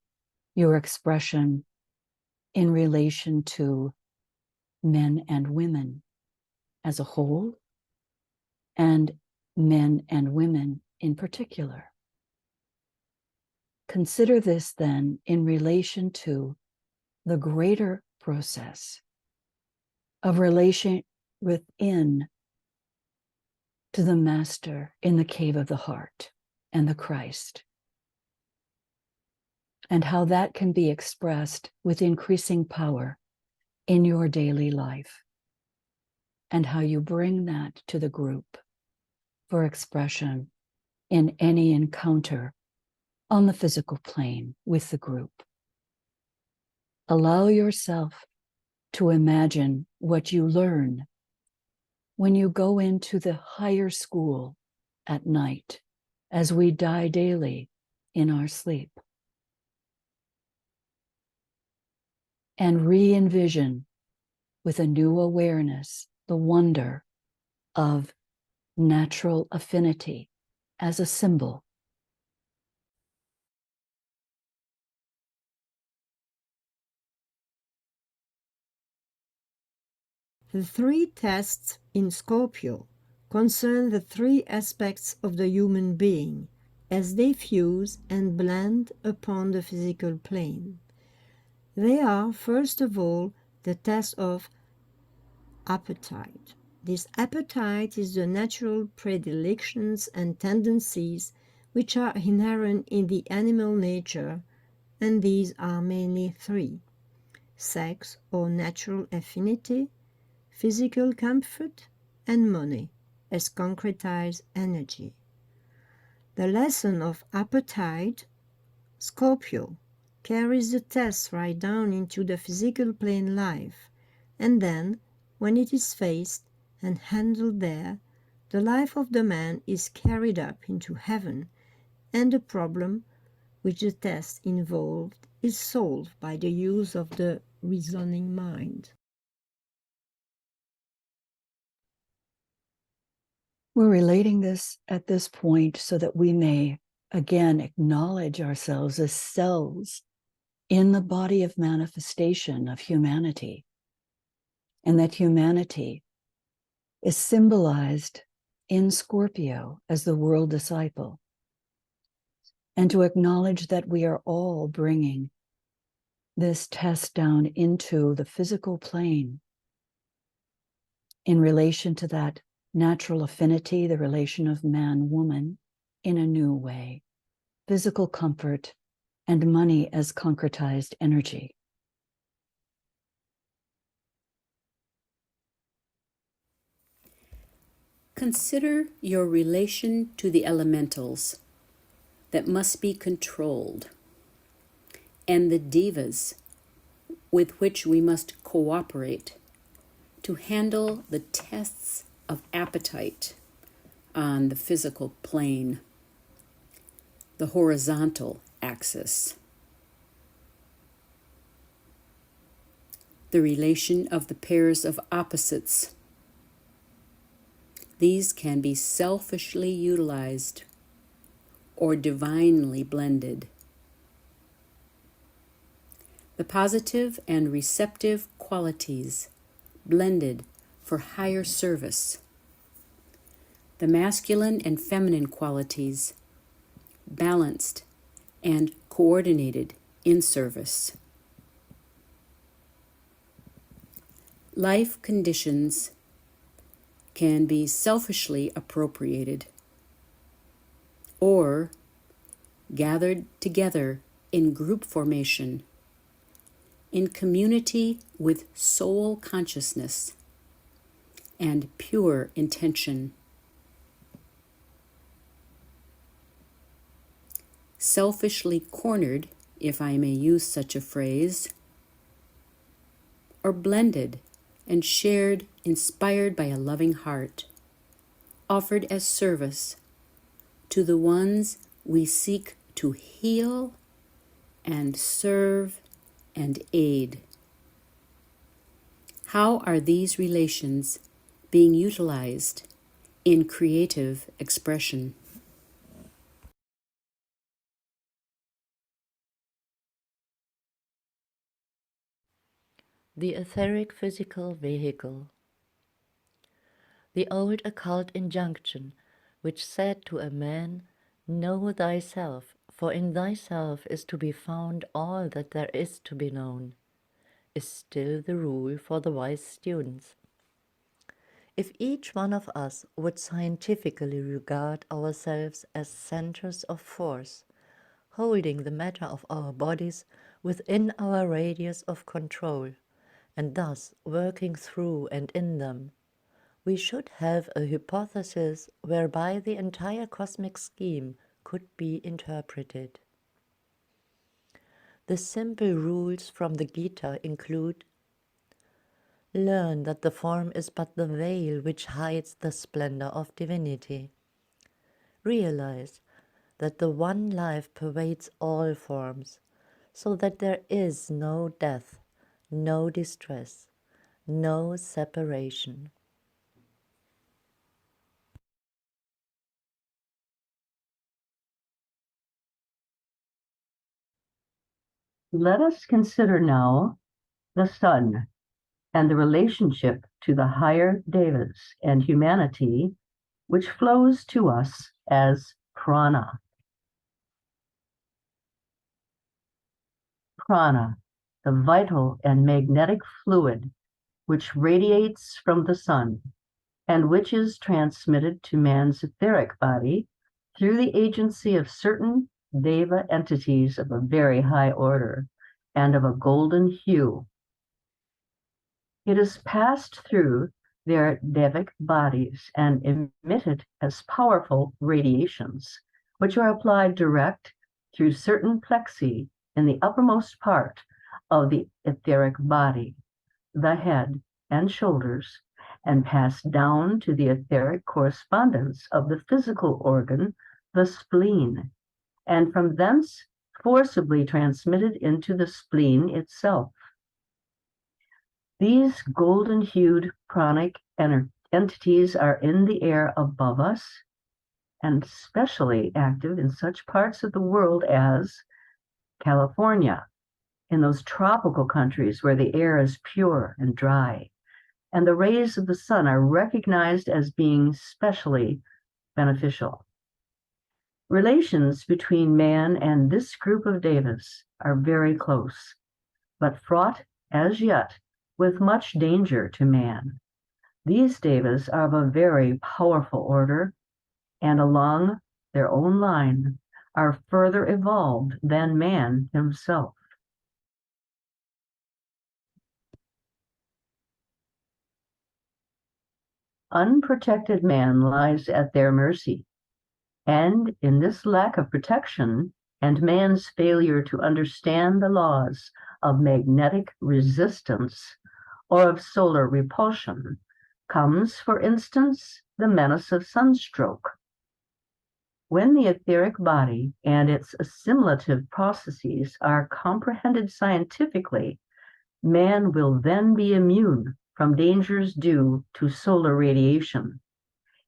your expression in relation to men and women as a whole, and men and women in particular. Consider this then in relation to the greater process of relation within to the Master in the cave of the heart and the Christ, and how that can be expressed with increasing power in your daily life, and how you bring that to the group for expression in any encounter on the physical plane with the group. Allow yourself to imagine what you learn when you go into the higher school at night, as we die daily in our sleep. And re-envision with a new awareness the wonder of natural affinity as a symbol. The three tests in Scorpio concern the three aspects of the human being as they fuse and blend upon the physical plane. They are, first of all, the test of appetite. This appetite is the natural predilections and tendencies which are inherent in the animal nature, and these are mainly three: sex or natural affinity, physical comfort, and money as concretized energy. The lesson of appetite, Scorpio, carries the test right down into the physical plane life, and then, when it is faced and handled there, the life of the man is carried up into heaven, and the problem which the test involved is solved by the use of the reasoning mind. We're relating this at this point so that we may again acknowledge ourselves as cells in the body of manifestation of humanity, and that humanity is symbolized in Scorpio as the world disciple, and to acknowledge that we are all bringing this test down into the physical plane in relation to that natural affinity, the relation of man-woman in a new way, physical comfort and money as concretized energy. Consider your relation to the elementals that must be controlled, and the devas with which we must cooperate to handle the tests of appetite on the physical plane, the horizontal axis. The relation of the pairs of opposites. These can be selfishly utilized or divinely blended. The positive and receptive qualities blended for higher service. The masculine and feminine qualities balanced and coordinated in service. Life conditions can be selfishly appropriated or gathered together in group formation, in community with soul consciousness and pure intention. Selfishly cornered, if I may use such a phrase, or blended and shared, inspired by a loving heart, offered as service to the ones we seek to heal and serve and aid. How are these relations being utilized in creative expression? The etheric physical vehicle. The old occult injunction which said to a man, "Know thyself, for in thyself is to be found all that there is to be known," is still the rule for the wise students. If each one of us would scientifically regard ourselves as centers of force, holding the matter of our bodies within our radius of control, and thus working through and in them, we should have a hypothesis whereby the entire cosmic scheme could be interpreted. The simple rules from the Gita include: learn that the form is but the veil which hides the splendor of divinity. Realize that the one life pervades all forms, so that there is no death, no distress, no separation. Let us consider now the sun and the relationship to the higher devas and humanity, which flows to us as prana. Prana, the vital and magnetic fluid which radiates from the sun and which is transmitted to man's etheric body through the agency of certain deva entities of a very high order and of a golden hue. It is passed through their devic bodies and emitted as powerful radiations, which are applied direct through certain plexi in the uppermost part of the etheric body, the head and shoulders, and pass down to the etheric correspondence of the physical organ, the spleen, and from thence forcibly transmitted into the spleen itself. These golden-hued pranic entities are in the air above us, and especially active in such parts of the world as California, in those tropical countries where the air is pure and dry, and the rays of the sun are recognized as being specially beneficial. Relations between man and this group of devas are very close, but fraught as yet with much danger to man. These devas are of a very powerful order, and along their own line are further evolved than man himself. Unprotected man lies at their mercy, and in this lack of protection and man's failure to understand the laws of magnetic resistance or of solar repulsion comes, for instance, the menace of sunstroke. When the etheric body and its assimilative processes are comprehended scientifically, man will then be immune from dangers due to solar radiation.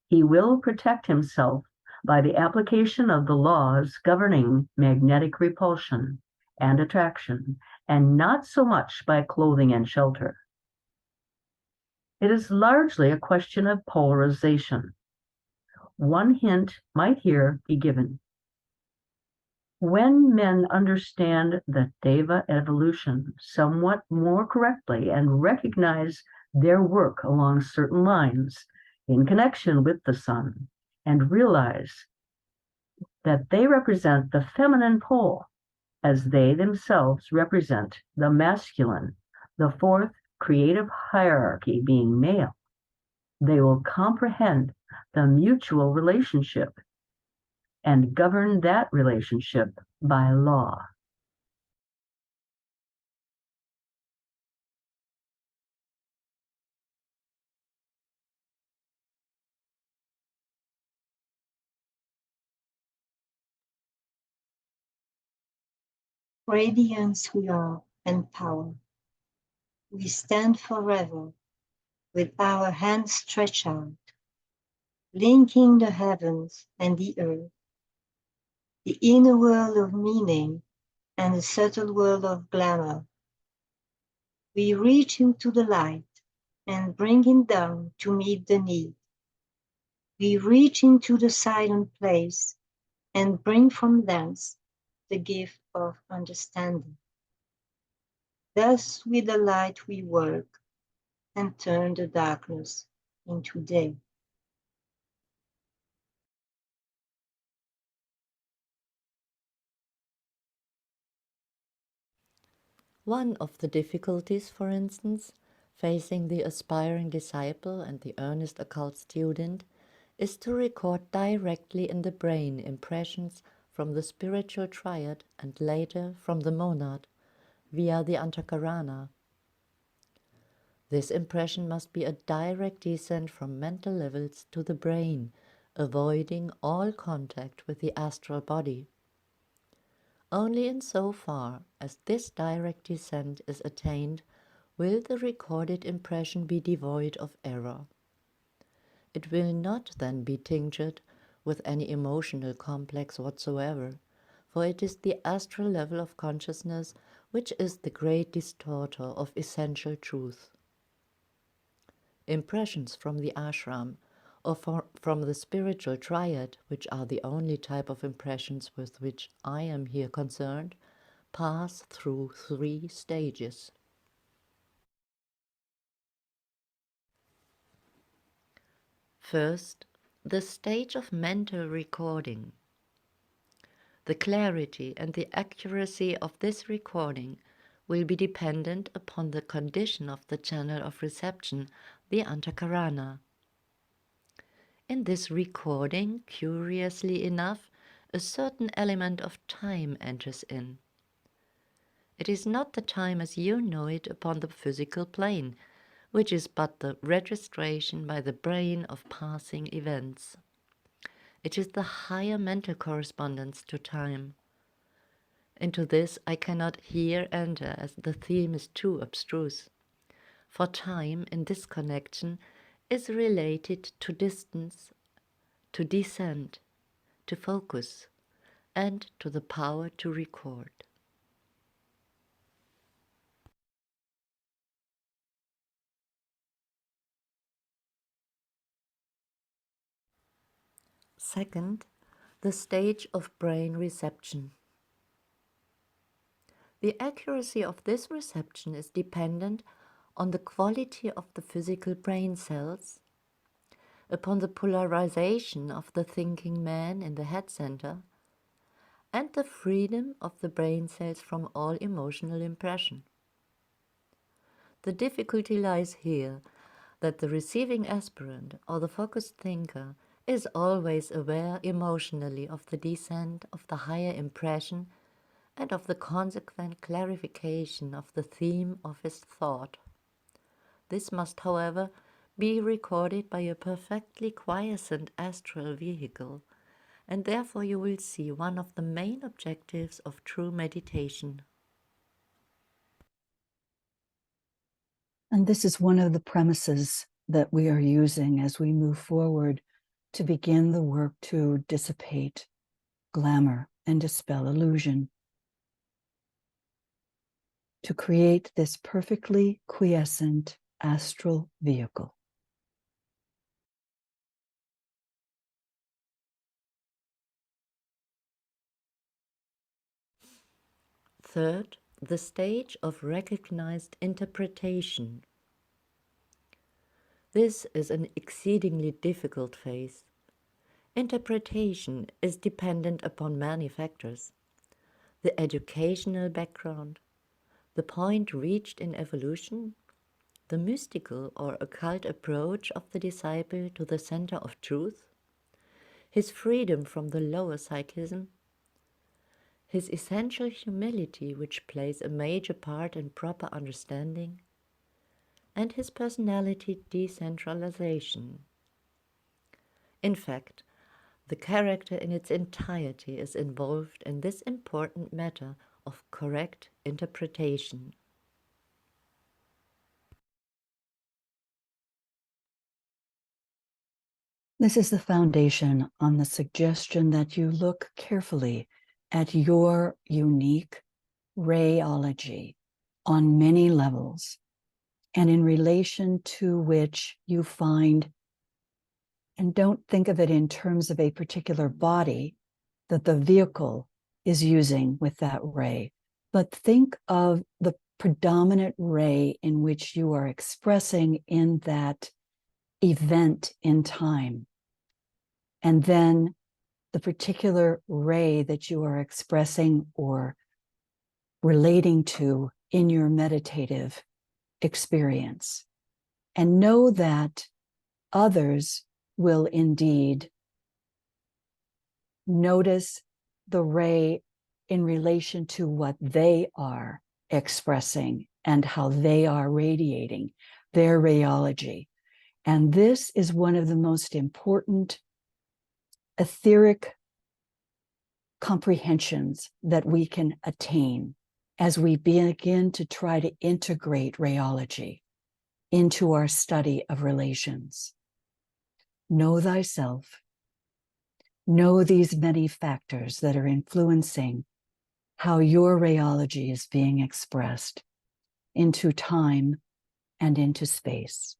He will protect himself by the application of the laws governing magnetic repulsion and attraction, and not so much by clothing and shelter. It is largely a question of polarization. One hint might here be given. When men understand the Deva evolution somewhat more correctly and recognize their work along certain lines in connection with the sun, and realize that they represent the feminine pole as they themselves represent the masculine, the fourth creative hierarchy being male, they will comprehend the mutual relationship and govern that relationship by law. Radiance we are and power. We stand forever with our hands stretched out, linking the heavens and the earth, the inner world of meaning and the subtle world of glamour. We reach into the light and bring it down to meet the need. We reach into the silent place and bring from thence the gift of understanding. Thus with the light we work and turn the darkness into day. One of the difficulties, for instance, facing the aspiring disciple and the earnest occult student is to record directly in the brain impressions from the spiritual triad and later from the monad via the antakarana. This impression must be a direct descent from mental levels to the brain, avoiding all contact with the astral body. Only in so far as this direct descent is attained will the recorded impression be devoid of error. It will not then be tinctured with any emotional complex whatsoever, for it is the astral level of consciousness which is the great distorter of essential truth. Impressions from the ashram or from the spiritual triad, which are the only type of impressions with which I am here concerned, pass through 3 stages. First, the stage of mental recording. The clarity and the accuracy of this recording will be dependent upon the condition of the channel of reception, the antakarana. In this recording, curiously enough, a certain element of time enters in. It is not the time as you know it upon the physical plane, which is but the registration by the brain of passing events. It is the higher mental correspondence to time. Into this I cannot here enter, as the theme is too abstruse. For time in this connection is related to distance, to descent, to focus, and to the power to record. Second, the stage of brain reception. The accuracy of this reception is dependent on the quality of the physical brain cells, upon the polarization of the thinking man in the head center, and the freedom of the brain cells from all emotional impression. The difficulty lies here that the receiving aspirant or the focused thinker is always aware emotionally of the descent of the higher impression and of the consequent clarification of the theme of his thought. This must, however, be recorded by a perfectly quiescent astral vehicle, and therefore you will see one of the main objectives of true meditation. And this is one of the premises that we are using as we move forward to begin the work to dissipate glamour and dispel illusion, to create this perfectly quiescent astral vehicle. Third, the stage of recognized interpretation. This is an exceedingly difficult phase. Interpretation is dependent upon many factors: the educational background, the point reached in evolution, the mystical or occult approach of the disciple to the center of truth, his freedom from the lower psychism, his essential humility, which plays a major part in proper understanding, and his personality decentralization. In fact, the character in its entirety is involved in this important matter of correct interpretation. This is the foundation on the suggestion that you look carefully at your unique rayology on many levels, and in relation to which you find, and don't think of it in terms of a particular body that the vehicle is using with that ray, but think of the predominant ray in which you are expressing in that event in time. And then the particular ray that you are expressing or relating to in your meditative experience. And know that others will indeed notice the ray in relation to what they are expressing and how they are radiating their rayology. And this is one of the most important etheric comprehensions that we can attain as we begin to try to integrate rayology into our study of relations. Know thyself. Know these many factors that are influencing how your rayology is being expressed into time and into space.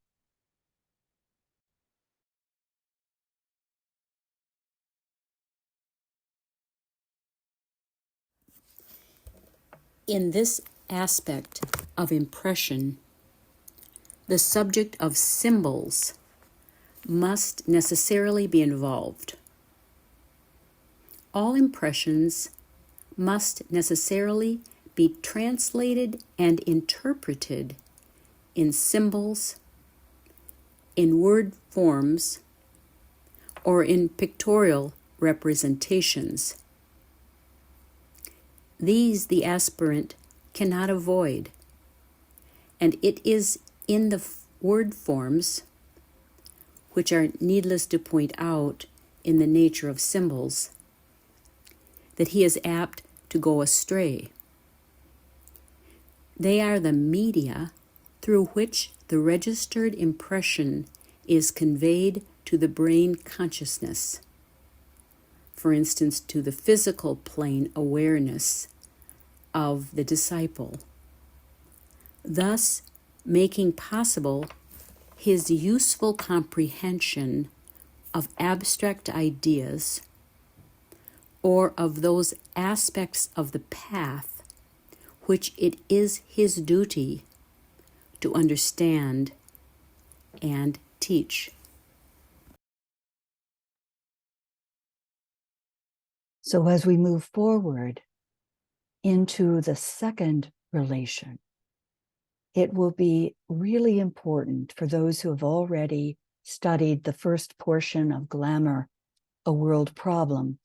In this aspect of impression, the subject of symbols must necessarily be involved. All impressions must necessarily be translated and interpreted in symbols, in word forms, or in pictorial representations. These the aspirant cannot avoid, and it is in the word forms, which are needless to point out in the nature of symbols, that he is apt to go astray. They are the media through which the registered impression is conveyed to the brain consciousness, for instance, to the physical plane awareness of the disciple, thus making possible his useful comprehension of abstract ideas or of those aspects of the path which it is his duty to understand and teach. So as we move forward into the second relation, it will be really important for those who have already studied the first portion of Glamour, A World Problem,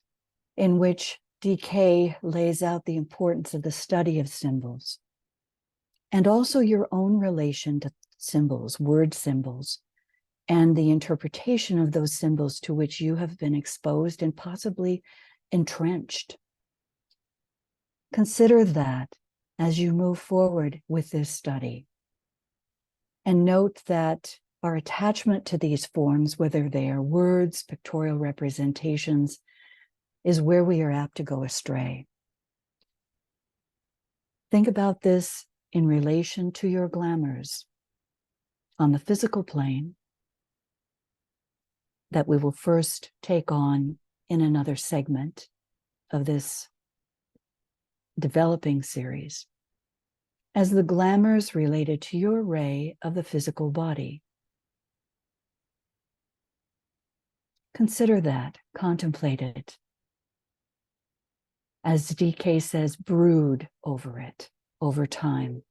in which DK lays out the importance of the study of symbols, and also your own relation to symbols, word symbols, and the interpretation of those symbols to which you have been exposed and possibly entrenched. Consider that as you move forward with this study. And note that our attachment to these forms, whether they are words, pictorial representations, is where we are apt to go astray. Think about this in relation to your glamours on the physical plane that we will first take on in another segment of this developing series, as the glamours related to your ray of the physical body. Consider that, contemplate it. As DK says, brood over it over time,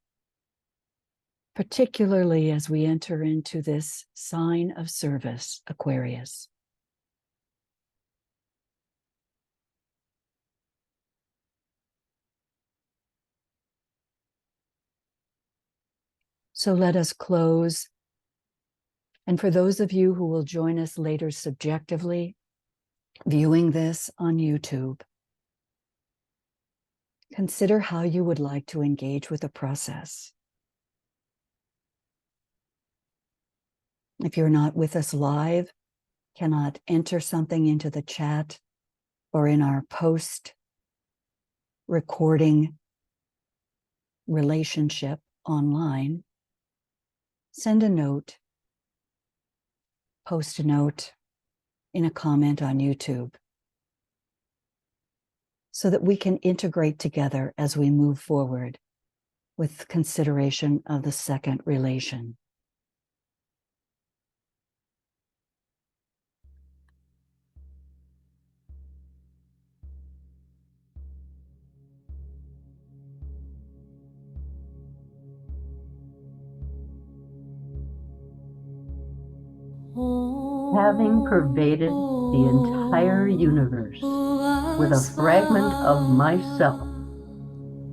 particularly as we enter into this sign of service, Aquarius. So let us close. And for those of you who will join us later subjectively, viewing this on YouTube, consider how you would like to engage with the process. If you're not with us live, cannot enter something into the chat or in our post recording relationship online, send a note, post a note in a comment on YouTube so that we can integrate together as we move forward with consideration of the second relation. Having pervaded the entire universe with a fragment of myself,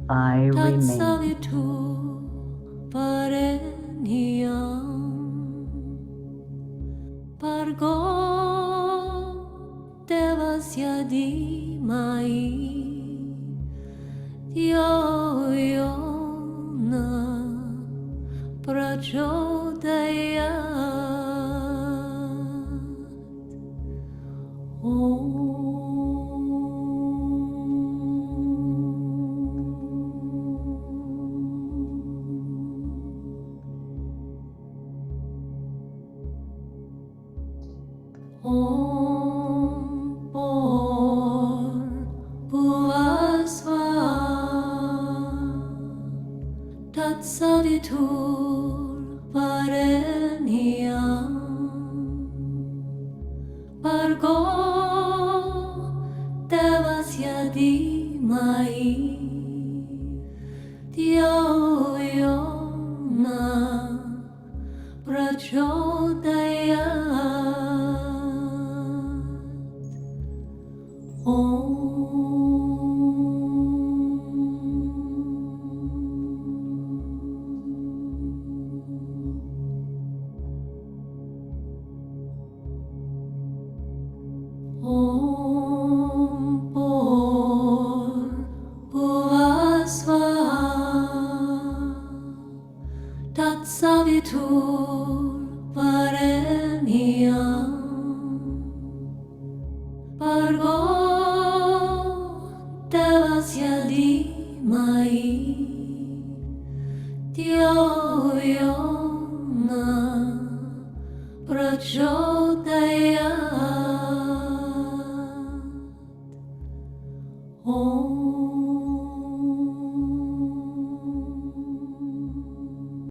I remain. prachodayat. Om